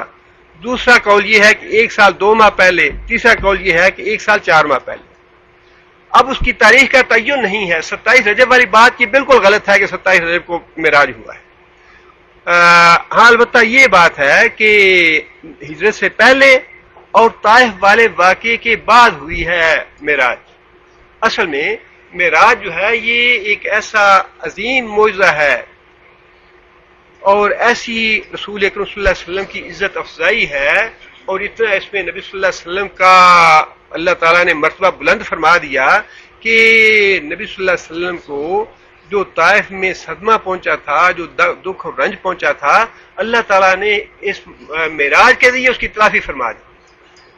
دوسرا قول یہ ہے کہ 1 سال 2 ماہ پہلے، تیسرا قول یہ ہے کہ 1 سال 4 ماہ پہلے۔ اب اس کی تاریخ کا تعین نہیں ہے۔ 27 رجب والی بات یہ بالکل غلط ہے کہ 27 رجب کو معراج ہوا ہے۔ ہاں البتہ یہ بات ہے کہ ہجرت سے پہلے اور طائف والے واقعے کے بعد ہوئی ہے معراج۔ اصل میں معراج جو ہے یہ ایک ایسا عظیم معجزہ ہے اور ایسی رسول اکرم صلی اللہ علیہ وسلم کی عزت افزائی ہے، اور اتنا اس میں نبی صلی اللہ علیہ وسلم کا اللہ تعالیٰ نے مرتبہ بلند فرما دیا کہ نبی صلی اللہ علیہ وسلم کو جو طائف میں صدمہ پہنچا تھا، جو دکھ اور رنج پہنچا تھا، اللہ تعالیٰ نے اس معراج کے ذریعے اس کی تلافی فرما دی۔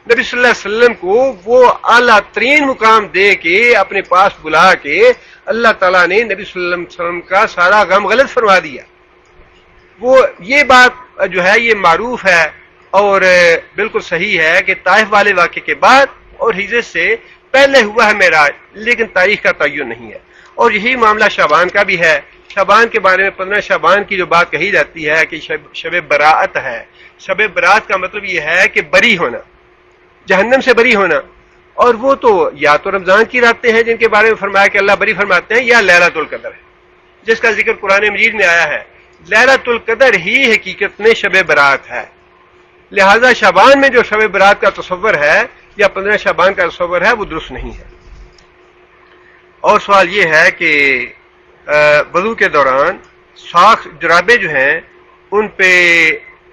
نبی صلی اللہ علیہ وسلم کو وہ اعلیٰ ترین مقام دے کے اپنے پاس بلا کے اللہ تعالیٰ نے نبی صلی اللہ علیہ وسلم کا سارا غم غلط فرما دیا۔ وہ یہ بات جو ہے یہ معروف ہے اور بالکل صحیح ہے کہ طائف والے واقعے کے بعد اور ہجرت سے پہلے ہوا ہے معراج، لیکن تاریخ کا تعین نہیں ہے۔ اور یہی معاملہ شعبان کا بھی ہے۔ شعبان کے بارے میں 15 شعبان کی جو بات کہی جاتی ہے کہ شب براءت ہے، شب براءت کا مطلب یہ ہے کہ بری ہونا، جہنم سے بری ہونا، اور وہ تو یا تو رمضان کی راتیں ہیں جن کے بارے میں فرمایا کہ اللہ بری فرماتے ہیں، یا لیلۃ القدر ہے جس کا ذکر قرآن مجید میں آیا ہے۔ لیلۃ القدر ہی حقیقت میں شب براءت ہے، لہذا شعبان میں جو شب براءت کا تصور ہے یا 15 شعبان کا تصور ہے وہ درست نہیں ہے۔ اور سوال یہ ہے کہ وضو کے دوران ساکھ جرابے جو ہیں ان پہ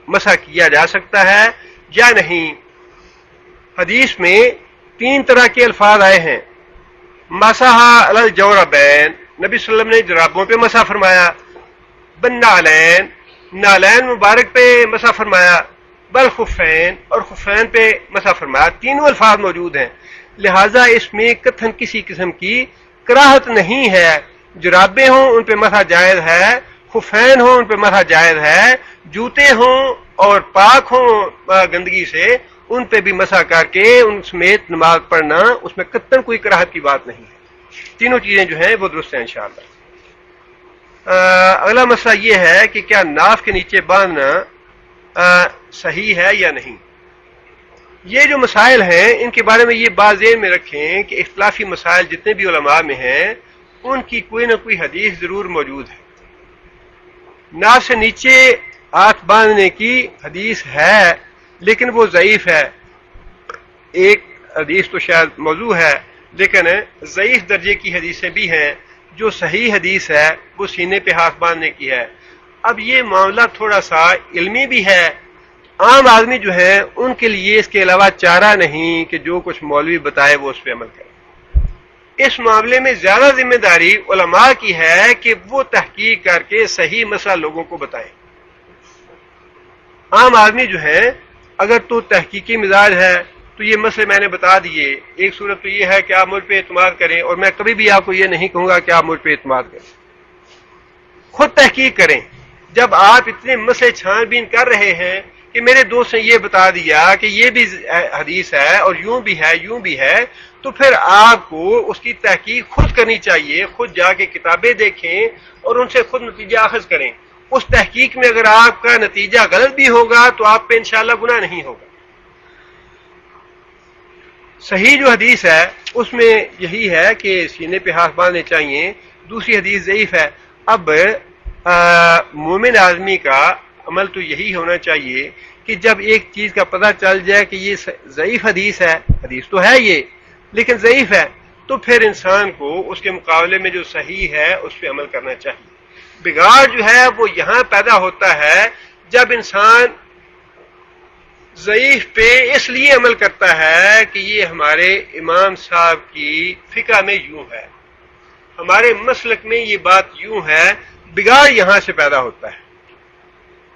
مسح کیا جا سکتا ہے یا نہیں۔ حدیث میں 3 طرح کے الفاظ آئے ہیں۔ مسح علی الجوربین، نبی صلی اللہ علیہ وسلم نے جرابوں پہ مسح فرمایا، بالنعلین، نالین مبارک پہ مسح فرمایا، بالخفین، اور خفین پہ مسح فرمایا۔ تینوں الفاظ موجود ہیں، لہذا اس میں کتھن کسی قسم کی کراہت نہیں ہے۔ جرابے ہوں ان پہ مسح جائز ہے، خفین ہوں ان پہ مسح جائز ہے، جوتے ہوں اور پاک ہوں گندگی سے ان پہ بھی مسح کر کے ان سمیت نماز پڑھنا، اس میں قطعاً کوئی کراہت کی بات نہیں ہے۔ تینوں چیزیں جو ہیں وہ درست ہیں انشاءاللہ۔ اگلا مسئلہ یہ ہے کہ کیا ناف کے نیچے باندھنا صحیح ہے یا نہیں۔ یہ جو مسائل ہیں ان کے بارے میں یہ بات ذہن میں رکھیں کہ اختلافی مسائل جتنے بھی علماء میں ہیں ان کی کوئی نہ کوئی حدیث ضرور موجود ہے۔ ناف سے نیچے ہاتھ باندھنے کی حدیث ہے لیکن وہ ضعیف ہے۔ ایک حدیث تو شاید موضوع ہے لیکن ضعیف درجے کی حدیثیں بھی ہیں۔ جو صحیح حدیث ہے وہ سینے پہ ہاتھ باندھنے کی ہے۔ اب یہ معاملہ تھوڑا سا علمی بھی ہے، عام آدمی جو ہیں ان کے لیے اس کے علاوہ چارہ نہیں کہ جو کچھ مولوی بتائے وہ اس پہ عمل کرے۔ اس معاملے میں زیادہ ذمہ داری علماء کی ہے کہ وہ تحقیق کر کے صحیح مسئلہ لوگوں کو بتائیں۔ عام آدمی جو ہیں اگر تو تحقیقی مزاج ہے تو یہ مسئلے میں نے بتا دیے۔ ایک صورت تو یہ ہے کہ آپ مجھ پہ اعتماد کریں، اور میں کبھی بھی آپ کو یہ نہیں کہوں گا کہ آپ مجھ پہ اعتماد کریں، خود تحقیق کریں۔ جب آپ اتنے مسئلے چھان بین کر رہے ہیں کہ میرے دوست نے یہ بتا دیا کہ یہ بھی حدیث ہے اور یوں بھی ہے یوں بھی ہے، تو پھر آپ کو اس کی تحقیق خود کرنی چاہیے، خود جا کے کتابیں دیکھیں اور ان سے خود نتیجہ اخذ کریں۔ اس تحقیق میں اگر آپ کا نتیجہ غلط بھی ہوگا تو آپ پہ انشاءاللہ گناہ نہیں ہوگا۔ صحیح جو حدیث ہے اس میں یہی ہے کہ سینے پہ ہاتھ باندھنے چاہیے. دوسری حدیث ضعیف ہے. اب مومن آدمی کا عمل تو یہی ہونا چاہیے کہ جب ایک چیز کا پتہ چل جائے کہ یہ ضعیف حدیث ہے، حدیث تو ہے یہ لیکن ضعیف ہے، تو پھر انسان کو اس کے مقابلے میں جو صحیح ہے اس پہ عمل کرنا چاہیے. بگاڑ جو ہے وہ یہاں پیدا ہوتا ہے جب انسان ضعیف پہ اس لیے عمل کرتا ہے کہ یہ ہمارے امام صاحب کی فقہ میں یوں ہے، ہمارے مسلک میں یہ بات یوں ہے. بگاڑ یہاں سے پیدا ہوتا ہے.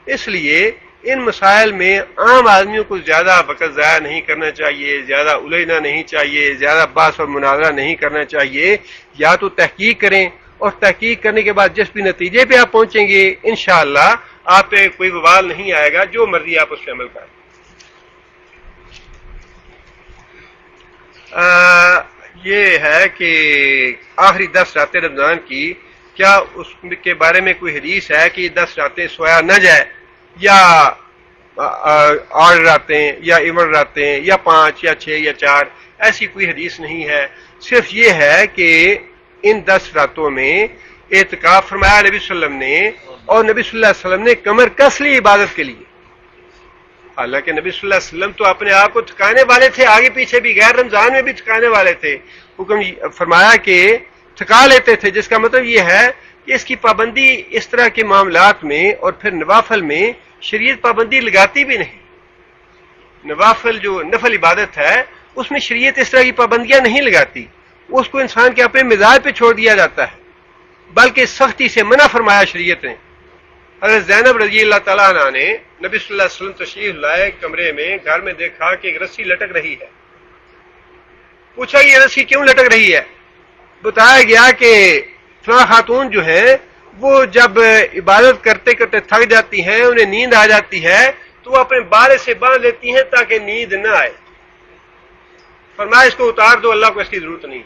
اس لیے ان مسائل میں عام آدمیوں کو زیادہ وقت ضائع نہیں کرنا چاہیے، زیادہ الجھنا نہیں چاہیے، زیادہ بحث اور مناظرہ نہیں کرنا چاہیے. یا تو تحقیق کریں اور تحقیق کرنے کے بعد جس بھی نتیجے پہ آپ پہنچیں گے انشاءاللہ آپ پہ کوئی وبال نہیں آئے گا، جو مرضی آپ اس پہ عمل کریں. یہ ہے کہ آخری 10 راتیں رمضان کی، کیا اس کے بارے میں کوئی حدیث ہے کہ 10 راتیں سویا نہ جائے، یا 8 راتیں یا ایون راتیں یا 5 یا 6 یا 4؟ ایسی کوئی حدیث نہیں ہے. صرف یہ ہے کہ ان 10 راتوں میں اعتکاف فرمایا نبی صلی اللہ علیہ وسلم نے، اور نبی صلی اللہ علیہ وسلم نے کمر کس لی عبادت کے لیے. حالانکہ نبی صلی اللہ علیہ وسلم تو اپنے آپ کو تھکانے والے تھے، آگے پیچھے بھی، غیر رمضان میں بھی تھکانے والے تھے. حکم فرمایا کہ تھکا لیتے تھے، جس کا مطلب یہ ہے کہ اس کی پابندی اس طرح کے معاملات میں اور پھر نوافل میں شریعت پابندی لگاتی بھی نہیں. نوافل جو نفل عبادت ہے اس میں شریعت اس طرح کی پابندیاں نہیں لگاتی، اس کو انسان کے اپنے مزاج پہ چھوڑ دیا جاتا ہے، بلکہ سختی سے منع فرمایا شریعت نے. حضرت زینب رضی اللہ تعالیٰ عنہ نے نبی صلی اللہ علیہ وسلم تشریف لائے کمرے میں، گھر میں دیکھا کہ ایک رسی لٹک رہی ہے. پوچھا یہ رسی کیوں لٹک رہی ہے؟ بتایا گیا کہ فلاں خاتون جو ہیں وہ جب عبادت کرتے کرتے تھک جاتی ہیں، انہیں نیند آ جاتی ہے تو وہ اپنے بالے سے باندھ لیتی ہیں تاکہ نیند نہ آئے. فرمایا اس کو اتار دو، اللہ کو اس کی ضرورت نہیں.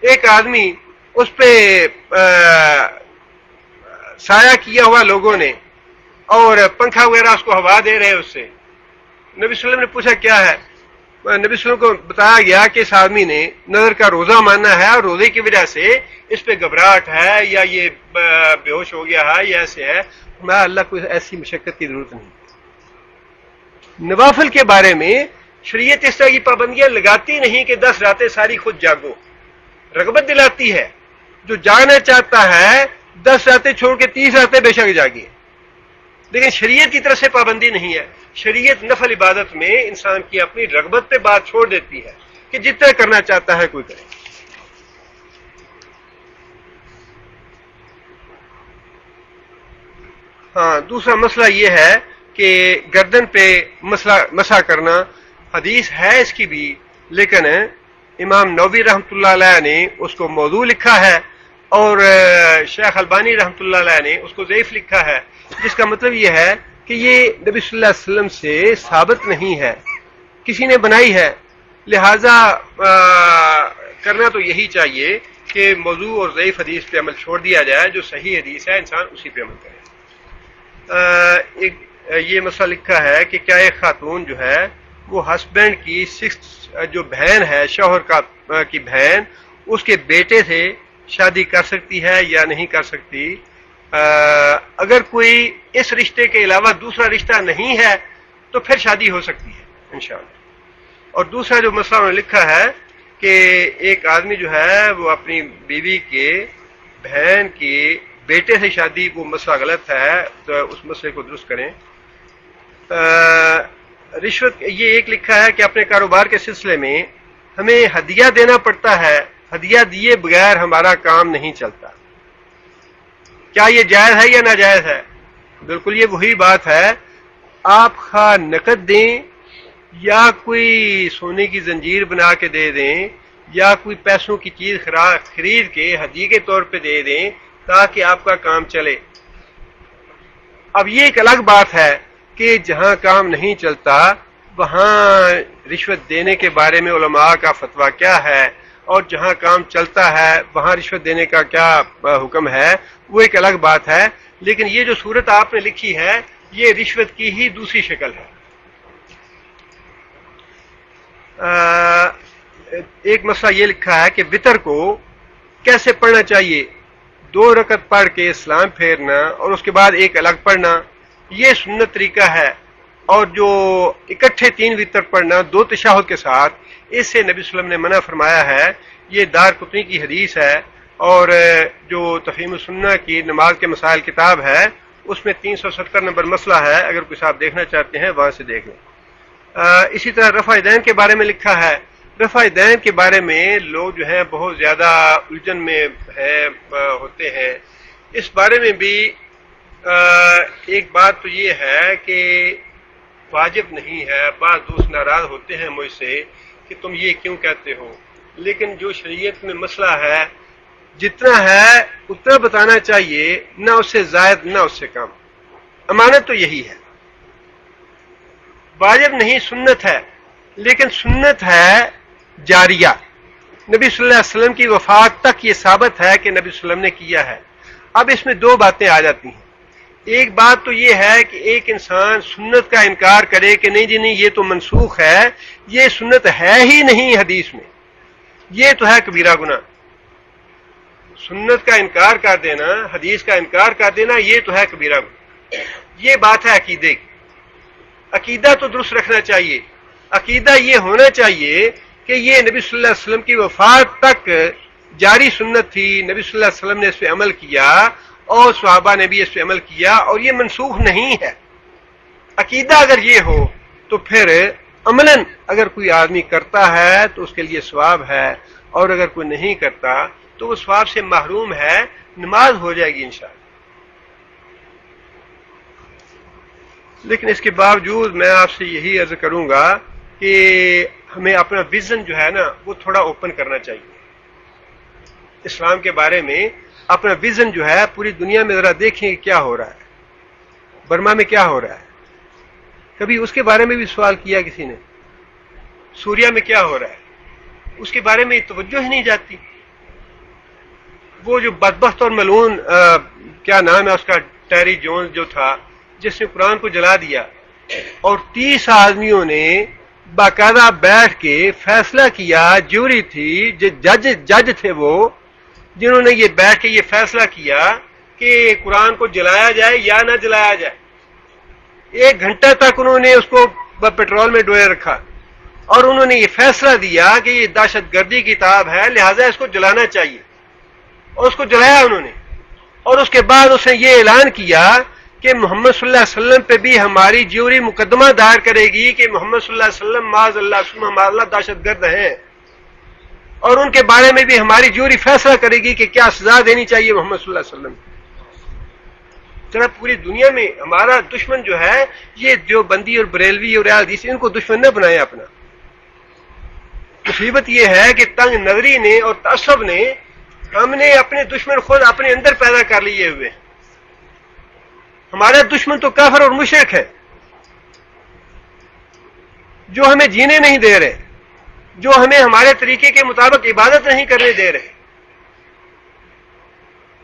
ایک آدمی اس پہ سایہ کیا ہوا لوگوں نے اور پنکھا وغیرہ اس کو ہوا دے رہے اس سے. نبی صلی اللہ علیہ وسلم نے پوچھا کیا ہے؟ نبی صلی اللہ علیہ وسلم کو بتایا گیا کہ اس آدمی نے نظر کا روزہ ماننا ہے اور روزے کی وجہ سے اس پہ گھبراہٹ ہے یا یہ بے ہوش ہو گیا ہے یا ایسے ہے. میں اللہ کو ایسی مشقت کی ضرورت نہیں. نوافل کے بارے میں شریعت اس طرح کی پابندیاں لگاتی نہیں کہ 10 راتیں ساری خود جاگو. رغبت دلاتی ہے، جو جاگنا چاہتا ہے 10 راتیں چھوڑ کے 30 راتیں بے شک جاگیے، لیکن شریعت کی طرف سے پابندی نہیں ہے. شریعت نفل عبادت میں انسان کی اپنی رغبت پہ بات چھوڑ دیتی ہے کہ جتنا کرنا چاہتا ہے کوئی کرے. ہاں، دوسرا مسئلہ یہ ہے کہ گردن پہ مسح کرنا، حدیث ہے اس کی بھی، لیکن امام نووی رحمۃ اللہ علیہ نے اس کو موضوع لکھا ہے اور شیخ البانی رحمۃ اللہ علیہ نے اس کو ضعیف لکھا ہے، جس کا مطلب یہ ہے کہ یہ نبی صلی اللہ علیہ وسلم سے ثابت نہیں ہے، کسی نے بنائی ہے. لہذا کرنا تو یہی چاہیے کہ موضوع اور ضعیف حدیث پہ عمل چھوڑ دیا جائے، جو صحیح حدیث ہے انسان اسی پہ عمل کرے. یہ مسئلہ لکھا ہے کہ کیا ایک خاتون جو ہے وہ ہسبینڈ کی 6 جو بہن ہے، شوہر کی بہن، اس کے بیٹے سے شادی کر سکتی ہے یا نہیں کر سکتی؟ اگر کوئی اس رشتے کے علاوہ دوسرا رشتہ نہیں ہے تو پھر شادی ہو سکتی ہے انشاءاللہ. اور دوسرا جو مسئلہ انہوں نے لکھا ہے کہ ایک آدمی جو ہے وہ اپنی بیوی کے بہن کی بیٹے سے شادی، وہ مسئلہ غلط ہے، تو اس مسئلے کو درست کریں. رشوت، یہ ایک لکھا ہے کہ اپنے کاروبار کے سلسلے میں ہمیں ہدیہ دینا پڑتا ہے، ہدیہ دیے بغیر ہمارا کام نہیں چلتا. کیا یہ جائز ہے یا ناجائز ہے؟ بالکل یہ وہی بات ہے، آپ خواہ نقد دیں یا کوئی سونے کی زنجیر بنا کے دے دیں یا کوئی پیسوں کی چیز خرید کے ہدیے کے طور پہ دے دیں تاکہ آپ کا کام چلے. اب یہ ایک الگ بات ہے کہ جہاں کام نہیں چلتا وہاں رشوت دینے کے بارے میں علماء کا فتویٰ کیا ہے، اور جہاں کام چلتا ہے وہاں رشوت دینے کا کیا حکم ہے، وہ ایک الگ بات ہے. لیکن یہ جو صورت آپ نے لکھی ہے یہ رشوت کی ہی دوسری شکل ہے. ایک مسئلہ یہ لکھا ہے کہ وطر کو کیسے پڑھنا چاہیے، 2 رکعت پڑھ کے سلام پھیرنا اور اس کے بعد ایک الگ پڑھنا، یہ سنت طریقہ ہے. اور جو اکٹھے 3 وطر پڑھنا 2 تشہد کے ساتھ، اس سے نبی صلی اللہ علیہ وسلم نے منع فرمایا ہے. یہ دار قطنی کی حدیث ہے، اور جو تفہیم السنہ کی نماز کے مسائل کتاب ہے اس میں 370 نمبر مسئلہ ہے، اگر کوئی صاحب دیکھنا چاہتے ہیں وہاں سے دیکھ لیں. اسی طرح رفع دین کے بارے میں لکھا ہے. رفع دین کے بارے میں لوگ جو ہیں بہت زیادہ الجھن میں ہوتے ہیں. اس بارے میں بھی ایک بات تو یہ ہے کہ واجب نہیں ہے. بعض دوست ناراض ہوتے ہیں مجھ سے کہ تم یہ کیوں کہتے ہو، لیکن جو شریعت میں مسئلہ ہے جتنا ہے اتنا بتانا چاہیے، نہ اس سے زائد نہ اس سے کم. امانت تو یہی ہے. واجب نہیں، سنت ہے، لیکن سنت ہے جاریہ. نبی صلی اللہ علیہ وسلم کی وفات تک یہ ثابت ہے کہ نبی صلی اللہ علیہ وسلم نے کیا ہے. اب اس میں 2 باتیں آ جاتی ہیں. ایک بات تو یہ ہے کہ ایک انسان سنت کا انکار کرے کہ نہیں جی نہیں یہ تو منسوخ ہے، یہ سنت ہے ہی نہیں حدیث میں، یہ تو ہے کبیرہ گناہ. سنت کا انکار کر دینا، حدیث کا انکار کر دینا، یہ تو ہے کبیرہ گناہ. یہ بات ہے عقیدے کی. عقیدہ تو درست رکھنا چاہیے. عقیدہ یہ ہونا چاہیے کہ یہ نبی صلی اللہ علیہ وسلم کی وفات تک جاری سنت تھی، نبی صلی اللہ علیہ وسلم نے اس پہ عمل کیا اور صحابہ نے بھی اس پہ عمل کیا، اور یہ منسوخ نہیں ہے. عقیدہ اگر یہ ہو تو پھر عملاً اگر کوئی آدمی کرتا ہے تو اس کے لیے ثواب ہے، اور اگر کوئی نہیں کرتا تو وہ ثواب سے محروم ہے. نماز ہو جائے گی انشاءاللہ. لیکن اس کے باوجود میں آپ سے یہی عرض کروں گا کہ ہمیں اپنا ویژن جو ہے نا وہ تھوڑا اوپن کرنا چاہیے. اسلام کے بارے میں اپنا ویژن جو ہے پوری دنیا میں ذرا دیکھیں کہ کیا ہو رہا ہے. برما میں کیا ہو رہا ہے، کبھی اس کے بارے میں بھی سوال کیا کسی نے؟ سوریا میں کیا ہو رہا ہے، اس کے بارے میں توجہ ہی نہیں جاتی. وہ جو بدبخت اور ملعون کیا نام ہے اس کا، ٹیری جونز جو تھا، جس نے قرآن کو جلا دیا، اور 30 آدمیوں نے باقاعدہ بیٹھ کے فیصلہ کیا. جوری تھی، جج تھے وہ، جنہوں نے یہ بیٹھ کے یہ فیصلہ کیا کہ قرآن کو جلایا جائے یا نہ جلایا جائے. 1 گھنٹہ تک انہوں نے اس کو پیٹرول میں ڈوئے رکھا، اور انہوں نے یہ فیصلہ دیا کہ یہ دہشت گردی کی کتاب ہے، لہذا اس کو جلانا چاہیے، اور اس کو جلایا انہوں نے. اور اس کے بعد اس نے یہ اعلان کیا کہ محمد صلی اللہ علیہ وسلم پہ بھی ہماری جیوری مقدمہ دائر کرے گی کہ محمد صلی اللہ علیہ وسلم معاذ اللہ دہشت گرد ہیں، اور ان کے بارے میں بھی ہماری جیوری فیصلہ کرے گی کہ کیا سزا دینی چاہیے محمد صلی اللہ علیہ وسلم. ذرا پوری دنیا میں ہمارا دشمن جو ہے یہ دیوبندی اور بریلوی اور اہل حدیث، ان کو دشمن نہ بنائے اپنا. مصیبت یہ ہے کہ تنگ نظری نے اور تعصب نے ہم نے اپنے دشمن خود اپنے اندر پیدا کر لیے ہوئے. ہمارا دشمن تو کافر اور مشرک ہے، جو ہمیں جینے نہیں دے رہے، جو ہمیں ہمارے طریقے کے مطابق عبادت نہیں کرنے دے رہے.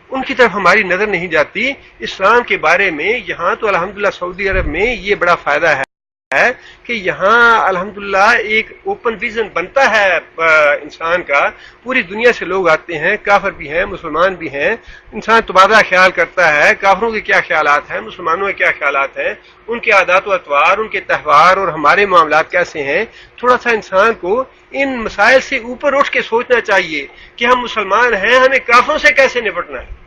ان کی طرف ہماری نظر نہیں جاتی. اسلام کے بارے میں یہاں تو الحمدللہ سعودی عرب میں یہ بڑا فائدہ ہے کہ یہاں الحمدللہ ایک اوپن ویژن بنتا ہے انسان کا. پوری دنیا سے لوگ آتے ہیں، کافر بھی ہیں، مسلمان بھی ہیں. انسان تبادلہ خیال کرتا ہے، کافروں کے کیا خیالات ہیں، مسلمانوں کے کیا خیالات ہیں، ان کے عادات و اطوار، ان کے تہوار اور ہمارے معاملات کیسے ہیں. تھوڑا سا انسان کو ان مسائل سے اوپر اٹھ کے سوچنا چاہیے کہ ہم مسلمان ہیں، ہمیں کافروں سے کیسے نپٹنا ہے.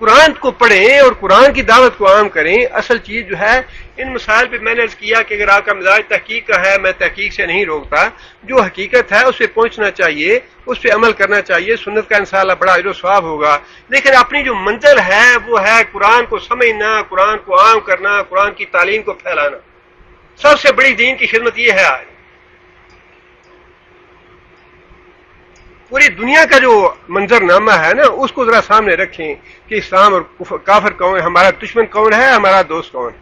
قرآن کو پڑھیں اور قرآن کی دعوت کو عام کریں. اصل چیز جو ہے ان مسائل پہ میں نے عرض کیا کہ اگر آپ کا مزاج تحقیق کا ہے، میں تحقیق سے نہیں روکتا. جو حقیقت ہے اس پہ پہنچنا چاہیے، اس پہ عمل کرنا چاہیے. سنت کا انشاءاللہ بڑا اجر و ثواب ہوگا. لیکن اپنی جو منزل ہے وہ ہے قرآن کو سمجھنا، قرآن کو عام کرنا، قرآن کی تعلیم کو پھیلانا. سب سے بڑی دین کی خدمت یہ ہے. آج پوری دنیا کا جو منظر نامہ ہے نا اس کو ذرا سامنے رکھیں کہ اسلام اور کافر کون ہے، ہمارا دشمن کون ہے، ہمارا دوست کون ہے.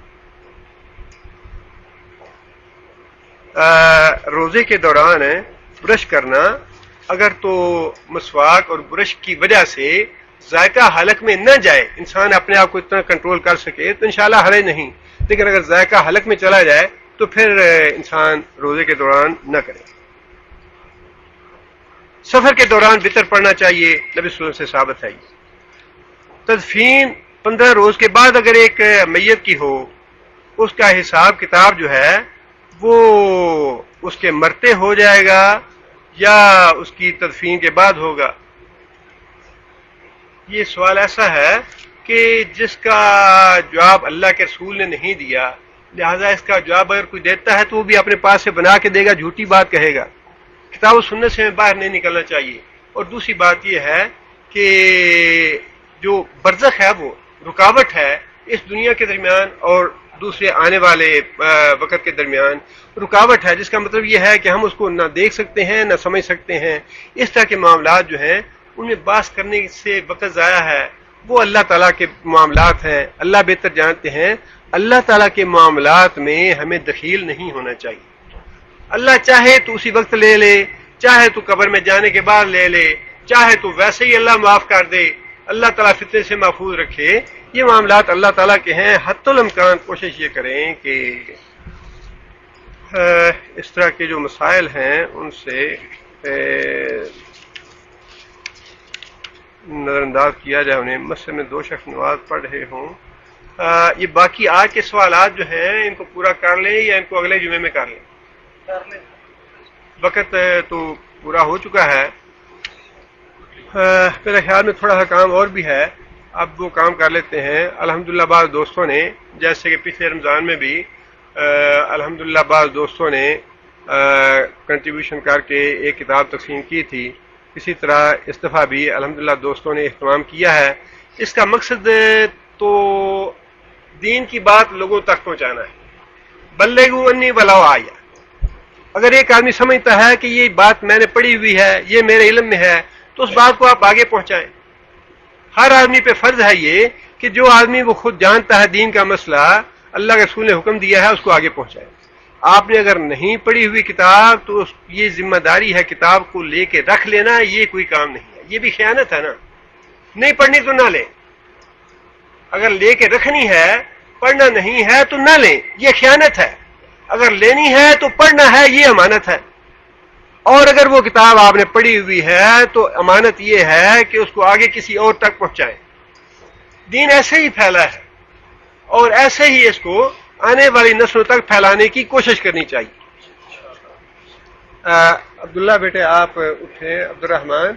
روزے کے دوران برش کرنا، اگر تو مسواک اور برش کی وجہ سے ذائقہ حلق میں نہ جائے، انسان اپنے آپ کو اتنا کنٹرول کر سکے تو انشاءاللہ حرج نہیں. لیکن اگر ذائقہ حلق میں چلا جائے تو پھر انسان روزے کے دوران نہ کرے. سفر کے دوران وطر پڑھنا چاہیے، نبی صلی اللہ علیہ وسلم سے ثابت ہے. تدفین 15 روز کے بعد اگر ایک میت کی ہو، اس کا حساب کتاب جو ہے وہ اس کے مرتے ہو جائے گا یا اس کی تدفین کے بعد ہوگا. یہ سوال ایسا ہے کہ جس کا جواب اللہ کے رسول نے نہیں دیا، لہذا اس کا جواب اگر کوئی دیتا ہے تو وہ بھی اپنے پاس سے بنا کے دے گا، جھوٹی بات کہے گا. کتاب و سنت سے باہر نہیں نکلنا چاہیے. اور دوسری بات یہ ہے کہ جو برزخ ہے وہ رکاوٹ ہے اس دنیا کے درمیان اور دوسرے آنے والے وقت کے درمیان رکاوٹ ہے، جس کا مطلب یہ ہے کہ ہم اس کو نہ دیکھ سکتے ہیں نہ سمجھ سکتے ہیں. اس طرح کے معاملات جو ہیں ان میں بحث کرنے سے وقت ضائع ہے. وہ اللہ تعالیٰ کے معاملات ہیں، اللہ بہتر جانتے ہیں. اللہ تعالیٰ کے معاملات میں ہمیں دخیل نہیں ہونا چاہیے. اللہ چاہے تو اسی وقت لے لے، چاہے تو قبر میں جانے کے بعد لے لے، چاہے تو ویسے ہی اللہ معاف کر دے. اللہ تعالیٰ فتنے سے محفوظ رکھے. یہ معاملات اللہ تعالیٰ کے ہیں. حتی الامکان کوشش یہ کریں کہ اس طرح کے جو مسائل ہیں ان سے نظر انداز کیا جائے انہیں. مسجد میں 2 شخص نماز پڑھ رہے ہوں. یہ باقی آج کے سوالات جو ہیں ان کو پورا کر لیں یا ان کو اگلے جمعے میں کر لیں؟ وقت تو پورا ہو چکا ہے. میرے خیال میں تھوڑا سا کام اور بھی ہے، اب وہ کام کر لیتے ہیں. الحمدللہ بعض دوستوں نے، جیسے کہ پچھلے رمضان میں بھی الحمدللہ بعض دوستوں نے کنٹریبیوشن کر کے ایک کتاب تقسیم کی تھی. اسی طرح اس دفعہ بھی الحمدللہ دوستوں نے اہتمام کیا ہے. اس کا مقصد تو دین کی بات لوگوں تک پہنچانا ہے. بلغوا انی ولو آیا. اگر ایک آدمی سمجھتا ہے کہ یہ بات میں نے پڑھی ہوئی ہے، یہ میرے علم میں ہے، تو اس بات کو آپ آگے پہنچائیں. ہر آدمی پہ فرض ہے یہ کہ جو آدمی وہ خود جانتا ہے دین کا مسئلہ، اللہ کے رسول نے حکم دیا ہے، اس کو آگے پہنچائیں. آپ نے اگر نہیں پڑھی ہوئی کتاب تو یہ ذمہ داری ہے کتاب کو لے کے رکھ لینا. یہ کوئی کام نہیں ہے، یہ بھی خیانت ہے نا. نہیں پڑھنی تو نہ لیں. اگر لے کے رکھنی ہے، پڑھنا نہیں ہے تو نہ لیں، یہ خیانت ہے. اگر لینی ہے تو پڑھنا ہے، یہ امانت ہے. اور اگر وہ کتاب آپ نے پڑھی ہوئی ہے تو امانت یہ ہے کہ اس کو آگے کسی اور تک پہنچائیں. دین ایسے ہی پھیلا ہے اور ایسے ہی اس کو آنے والی نسلوں تک پھیلانے کی کوشش کرنی چاہیے. عبداللہ بیٹے آپ اٹھے، عبد الرحمن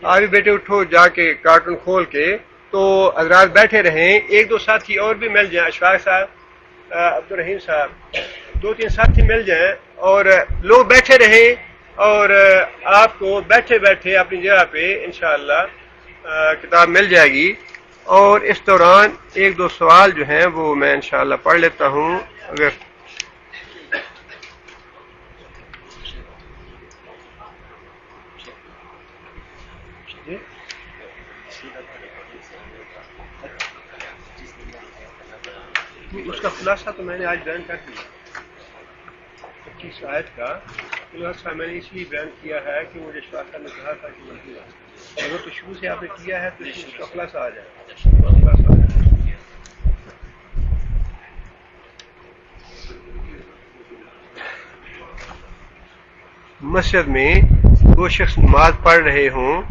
آپ بھی بیٹے اٹھو، جا کے کارٹون کھول کے تو حضرات بیٹھے رہیں. 1-2 ساتھی اور بھی مل جائیں، اشفاق صاحب، عبد الرحیم صاحب، 2-3 ساتھی مل جائیں اور لوگ بیٹھے رہیں اور آپ کو بیٹھے بیٹھے اپنی جگہ پہ انشاءاللہ کتاب مل جائے گی. اور اس دوران 1-2 سوال جو ہیں وہ میں انشاءاللہ پڑھ لیتا ہوں. اگر اس کا خلاصہ تو میں نے آج بیان کر دیا. 25 آیت کا خلاصہ میں نے اس لیے بیان کیا ہے کہ مجھے شاہ نے کہا تھا کہ مجھے اگر تو شروع سے آپ نے کیا ہے تو اس کا خلاصہ آ جائے. مسجد میں 2 شخص نماز پڑھ رہے ہوں،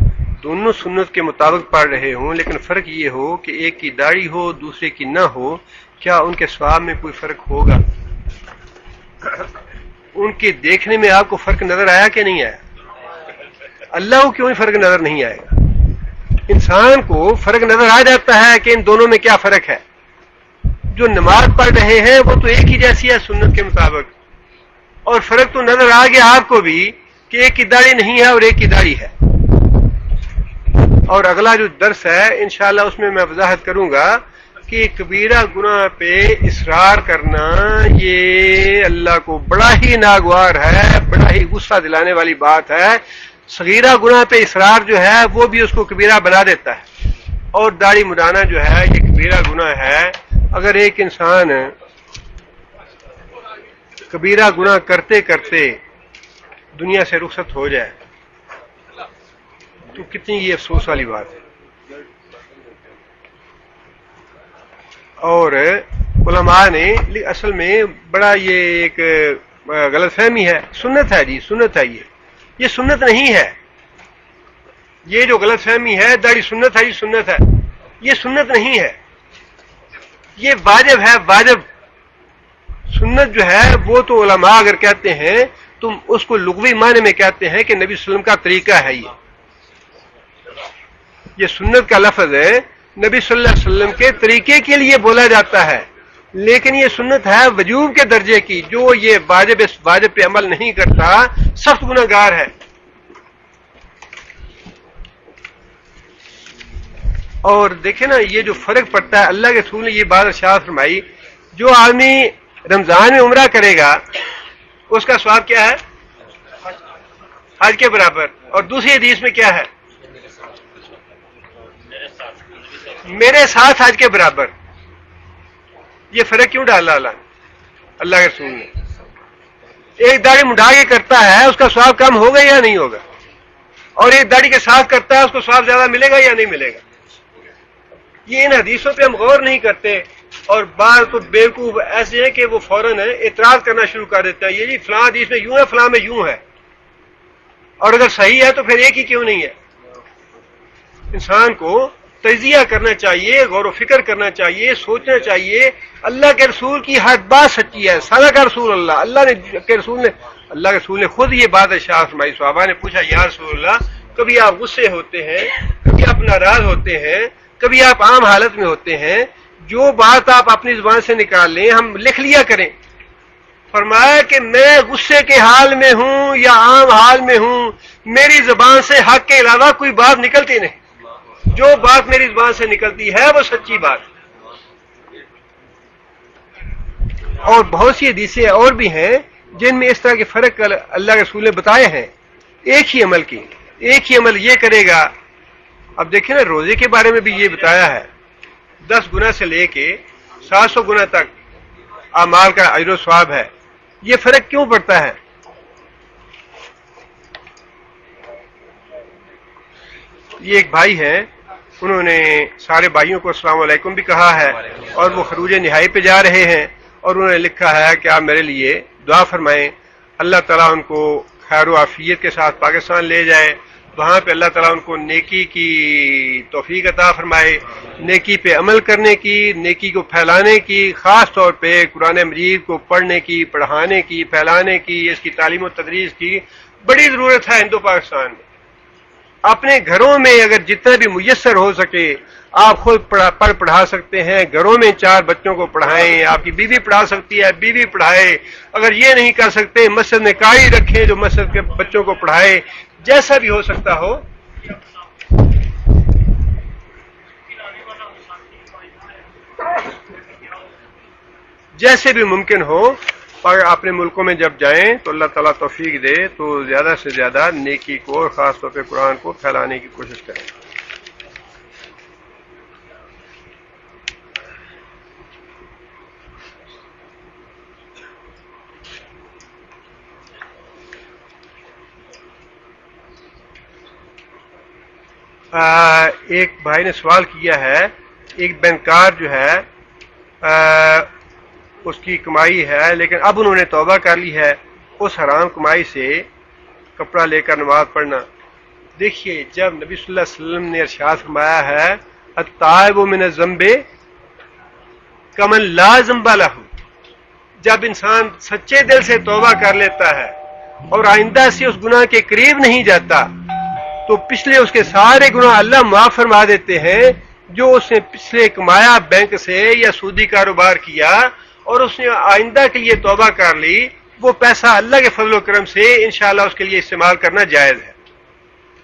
دونوں سنت کے مطابق پڑھ رہے ہوں، لیکن فرق یہ ہو کہ ایک کی داڑھی ہو دوسرے کی نہ ہو، کیا ان کے ثواب میں کوئی فرق ہوگا؟ ان کے دیکھنے میں آپ کو فرق نظر آیا کہ نہیں آیا؟ اللہ کو کیوں فرق نظر نہیں آئے گا؟ انسان کو فرق نظر آ جاتا ہے کہ ان دونوں میں کیا فرق ہے. جو نماز پڑھ رہے ہیں وہ تو ایک ہی جیسی ہے سنت کے مطابق، اور فرق تو نظر آ گیا آپ کو بھی کہ ایک کی داڑھی نہیں ہے اور ایک کی داڑھی ہے. اور اگلا جو درس ہے انشاءاللہ اس میں وضاحت کروں گا کہ کبیرہ گناہ پہ اصرار کرنا یہ اللہ کو بڑا ہی ناگوار ہے، بڑا ہی غصہ دلانے والی بات ہے. صغیرہ گناہ پہ اصرار جو ہے وہ بھی اس کو کبیرہ بنا دیتا ہے، اور داڑھی مڈانا جو ہے یہ کبیرہ گناہ ہے. اگر ایک انسان کبیرہ گناہ کرتے کرتے دنیا سے رخصت ہو جائے تو کتنی یہ افسوس والی بات ہے. اور علماء نے اصل میں بڑا یہ ایک غلط فہمی ہے. سنت ہے جی، سنت ہے. یہ سنت نہیں ہے. یہ جو غلط فہمی ہے داڑھی سنت ہے جی، سنت ہے، یہ سنت نہیں ہے، یہ واجب ہے. واجب سنت جو ہے وہ تو علماء اگر کہتے ہیں تم اس کو لغوی معنی میں کہتے ہیں کہ نبی صلی اللہ علیہ وسلم کا طریقہ ہے. یہ سنت کا لفظ ہے، نبی صلی اللہ علیہ وسلم کے طریقے کے لیے بولا جاتا ہے، لیکن یہ سنت ہے وجوب کے درجے کی. جو یہ واجب اس واجب پہ عمل نہیں کرتا سخت گناہ گار ہے. اور دیکھیں نا یہ جو فرق پڑتا ہے، اللہ کے رسول نے یہ بات ارشاد فرمائی، جو آدمی رمضان میں عمرہ کرے گا اس کا ثواب کیا ہے؟ حج کے برابر. اور دوسری حدیث میں کیا ہے؟ میرے ساتھ حج کے برابر. یہ فرق کیوں ڈالا اللہ کے رسول نے؟ ایک داڑھی منڈا کے کرتا ہے اس کا ثواب کم ہوگا یا نہیں ہوگا، اور ایک داڑھی کے ساتھ کرتا ہے اس کو ثواب زیادہ ملے گا یا نہیں ملے گا. یہ ان حدیثوں پہ ہم غور نہیں کرتے، اور بعض تو بیوقوف ایسے ہیں کہ وہ فوراً اعتراض کرنا شروع کر دیتے ہیں، یہ جی فلاں حدیث میں یوں ہے فلاں میں یوں ہے، اور اگر صحیح ہے تو پھر ایک ہی کیوں نہیں ہے. انسان کو تجزیہ کرنا چاہیے، غور و فکر کرنا چاہیے، سوچنا چاہیے. اللہ کے رسول کی ہر بات سچی ہے. صدق رسول اللہ. اللہ کے رسول نے خود یہ بات ارشاد فرمائی. صحابہ نے پوچھا یا رسول اللہ کبھی آپ غصے ہوتے ہیں، کبھی آپ ناراض ہوتے ہیں، کبھی آپ عام حالت میں ہوتے ہیں، جو بات آپ اپنی زبان سے نکال لیں ہم لکھ لیا کریں. فرمایا کہ میں غصے کے حال میں ہوں یا عام حال میں ہوں، میری زبان سے حق کے علاوہ کوئی بات نکلتی نہیں. جو بات میری زبان سے نکلتی ہے وہ سچی بات. اور بہت سی حدیثیں اور بھی ہیں جن میں اس طرح کے فرق اللہ کے رسول نے بتائے ہیں. ایک ہی عمل کی، ایک ہی عمل یہ کرے گا. اب دیکھیں نا روزے کے بارے میں بھی یہ بتایا ہے، 10 گنا سے لے کے 700 گنا تک اعمال کا اجر و ثواب ہے. یہ فرق کیوں پڑتا ہے؟ یہ ایک بھائی ہیں، انہوں نے سارے بھائیوں کو السلام علیکم بھی کہا ہے، اور وہ خروج نہائی پہ جا رہے ہیں، اور انہوں نے لکھا ہے کہ آپ میرے لیے دعا فرمائیں، اللہ تعالیٰ ان کو خیر و عافیت کے ساتھ پاکستان لے جائے، وہاں پہ اللہ تعالیٰ ان کو نیکی کی توفیق عطا فرمائے، نیکی پہ عمل کرنے کی، نیکی کو پھیلانے کی، خاص طور پہ قرآن مجید کو پڑھنے کی، پڑھانے کی، پھیلانے کی، اس کی تعلیم و تدریس کی بڑی ضرورت ہے ہندو پاکستان میں. اپنے گھروں میں اگر جتنا بھی میسر ہو سکے آپ خود پڑھا سکتے ہیں. گھروں میں 4 بچوں کو پڑھائیں، آپ کی بیوی پڑھا سکتی ہے، بیوی پڑھائے. اگر یہ نہیں کر سکتے مسجد میں قاری رکھیں جو مسجد کے بچوں کو پڑھائے، جیسا بھی ہو سکتا ہو. جیسے بھی ممکن ہو. اور اپنے ملکوں میں جب جائیں تو اللہ تعالیٰ توفیق دے تو زیادہ سے زیادہ نیکی کو اور خاص طور پہ قرآن کو پھیلانے کی کوشش کریں. ایک بھائی نے سوال کیا ہے، ایک بینکار جو ہے اس کی کمائی ہے لیکن اب انہوں نے توبہ کر لی ہے اس حرام کمائی سے کپڑا لے کر نماز پڑھنا. دیکھیے جب نبی صلی اللہ علیہ وسلم نے ارشاد فرمایا ہے التائب من الذنب کمن لا ذنب لہ، جب انسان سچے دل سے توبہ کر لیتا ہے اور آئندہ سے اس گناہ کے قریب نہیں جاتا تو پچھلے اس کے سارے گناہ اللہ معاف فرما دیتے ہیں. جو اس نے پچھلے کمایا بینک سے یا سودی کاروبار کیا اور اس نے آئندہ کے لیے توبہ کر لی، وہ پیسہ اللہ کے فضل و کرم سے انشاءاللہ اس کے لیے استعمال کرنا جائز ہے.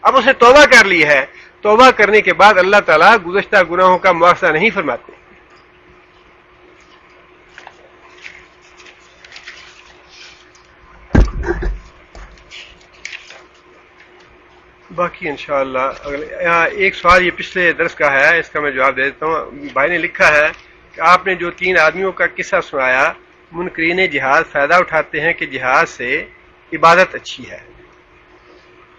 اب اس نے توبہ کر لی ہے، توبہ کرنے کے بعد اللہ تعالیٰ گزشتہ گناہوں کا مواخذہ نہیں فرماتے. باقی انشاءاللہ ایک سوال یہ پچھلے درس کا ہے، اس کا میں جواب دے دیتا ہوں. بھائی نے لکھا ہے کہ آپ نے جو 3 آدمیوں کا قصہ سنایا، منکرین جہاد فائدہ اٹھاتے ہیں کہ جہاد سے عبادت اچھی ہے.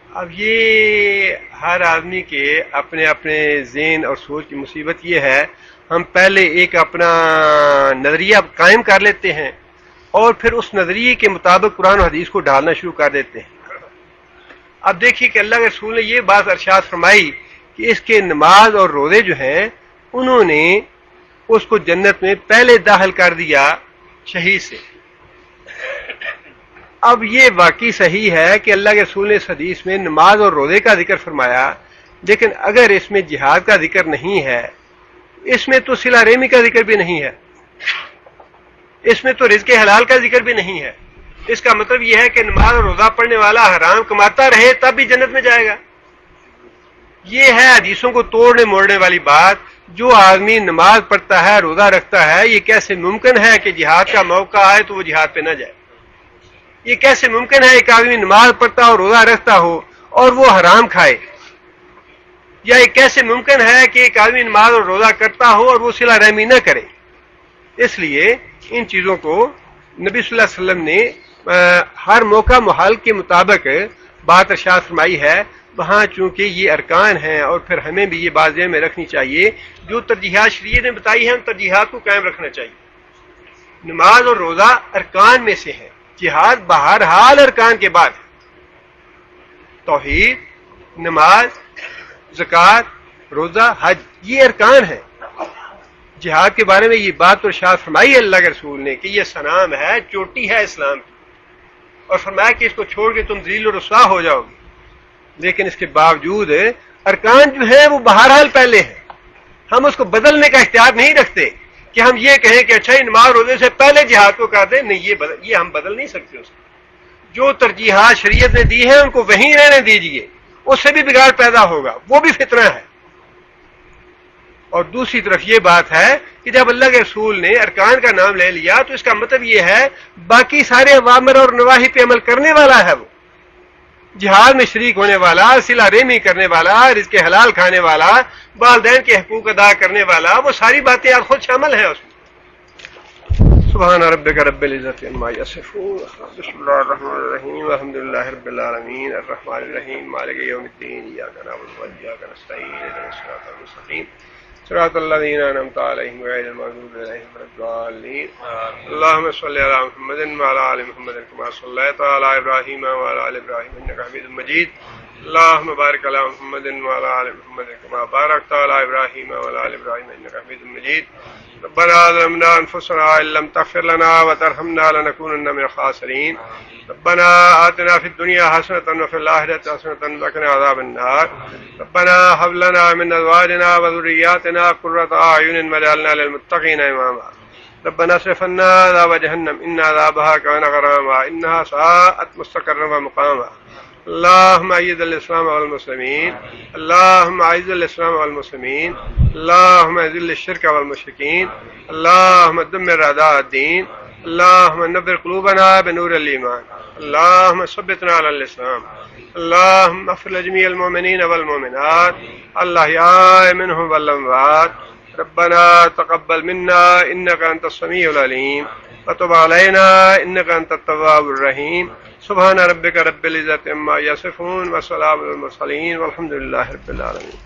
اب یہ ہر آدمی کے اپنے اپنے ذہن اور سوچ کی مصیبت یہ ہے، ہم پہلے ایک اپنا نظریہ قائم کر لیتے ہیں اور پھر اس نظریے کے مطابق قرآن و حدیث کو ڈالنا شروع کر دیتے ہیں. اب دیکھیے کہ اللہ کے رسول نے یہ بات ارشاد فرمائی کہ اس کے نماز اور روزے جو ہیں انہوں نے اس کو جنت میں پہلے داخل کر دیا شہید سے. اب یہ واقعی صحیح ہے کہ اللہ کے رسول نے اس حدیث میں نماز اور روزے کا ذکر فرمایا، لیکن اگر اس میں جہاد کا ذکر نہیں ہے، اس میں تو صلہ رحمی کا ذکر بھی نہیں ہے، اس میں تو رزق حلال کا ذکر بھی نہیں ہے. اس کا مطلب یہ ہے کہ نماز اور روزہ پڑھنے والا حرام کماتا رہے تب بھی جنت میں جائے گا. یہ ہے حدیثوں کو توڑنے موڑنے والی بات. جو آدمی نماز پڑھتا ہے، روزہ رکھتا ہے، یہ کیسے ممکن ہے کہ جہاد کا موقع آئے تو وہ جہاد پہ نہ جائے؟ یہ کیسے ممکن ہے ایک آدمی نماز پڑھتا ہو، روزہ رکھتا ہو اور وہ حرام کھائے؟ یا یہ کیسے ممکن ہے کہ ایک آدمی نماز اور روزہ کرتا ہو اور وہ صلہ رحمی نہ کرے؟ اس لیے ان چیزوں کو نبی صلی اللہ علیہ وسلم نے ہر موقع محل کے مطابق بات ارشاد فرمائی ہے. وہاں چونکہ یہ ارکان ہیں اور پھر ہمیں بھی یہ بات ذہن میں رکھنی چاہیے، جو ترجیحات شریعت نے بتائی ہیں ان ترجیحات کو قائم رکھنا چاہیے. نماز اور روزہ ارکان میں سے ہے، جہاد بہرحال ارکان کے بعد ہے. توحید، نماز، زکوٰۃ، روزہ، حج یہ ارکان ہیں. جہاد کے بارے میں یہ بات تو ارشاد فرمائی اللہ کے رسول نے کہ یہ صنم ہے، چوٹی ہے اسلام کی، اور فرمایا کہ اس کو چھوڑ کے تم ذلیل و رسوا ہو جاؤ گے. لیکن اس کے باوجود ارکان جو ہیں وہ بہرحال پہلے ہیں. ہم اس کو بدلنے کا اختیار نہیں رکھتے کہ ہم یہ کہیں کہ اچھا نماز روزے سے پہلے جہاد کو کر دیں. نہیں، یہ ہم بدل نہیں سکتے. اس کو جو ترجیحات شریعت نے دی ہیں ان کو وہیں رہنے دیجیے، اس سے بھی بگاڑ پیدا ہوگا، وہ بھی فتنہ ہے. اور دوسری طرف یہ بات ہے کہ جب اللہ کے رسول نے ارکان کا نام لے لیا تو اس کا مطلب یہ ہے باقی سارے اوامر اور نواہی پہ عمل کرنے والا ہے. وہ جہاد میں شریک ہونے والا، صلہ رحمی کرنے والا، رزق حلال کھانے والا، والدین کے حقوق ادا کرنے والا، وہ ساری باتیں آپ خود شامل ہیں اس میں. سبحان ربک رب العزت عما یصفون، بسم اللہ الرحمن الرحیم، الحمد للہ رب العالمین، الرحمن الرحیم، مالک یوم الدین، ایاک نعبد و ایاک نستعین، اهدنا الصراط المستقیم صراط الذین انعمت علیہم غیر المغضوب علیہم ولا الضالین. اللهم صل علی محمد وعلی آل محمد کما صلیت علی ابراہیم وعلی آل ابراہیم انک حمید مجید. اللهم بارک علی محمد وعلی آل محمد کما بارکت علی ابراہیم وعلی آل ابراہیم انک حمید مجید. ربنا ظلمنا انفسنا ان لم تغفر لنا وترحمنا لنكونن من الخاسرین. ربنا آتنا في الدنيا حسنة وفي الآخرة حسنة وقنا عذاب النار. ربنا هب لنا من أزواجنا وذرياتنا قرة أعين واجعلنا للمتقين إماما. ربنا اصرف عنا عذاب جهنم إن عذابها كان غراما إنها ساءت مستقرا ومقاما. اللهم أيد الإسلام والمسلمين، اللهم أعز الإسلام والمسلمين، اللهم أذل الشرك والمشركين، اللهم دمر أعداء الدين، اللهم نبر قلوبنا بنور الإيمان، اللهم ثبتنا على الإسلام، اللهم اغفر لجميع المؤمنين والمؤمنات الأحياء منهم والأموات. ربنا تقبل منا إنك أنت السميع العليم وتب علينا إنك أنت التواب الرحيم. سبحان ربك رب العزة عما يصفون وسلام على المرسلين والحمد لله رب العالمين.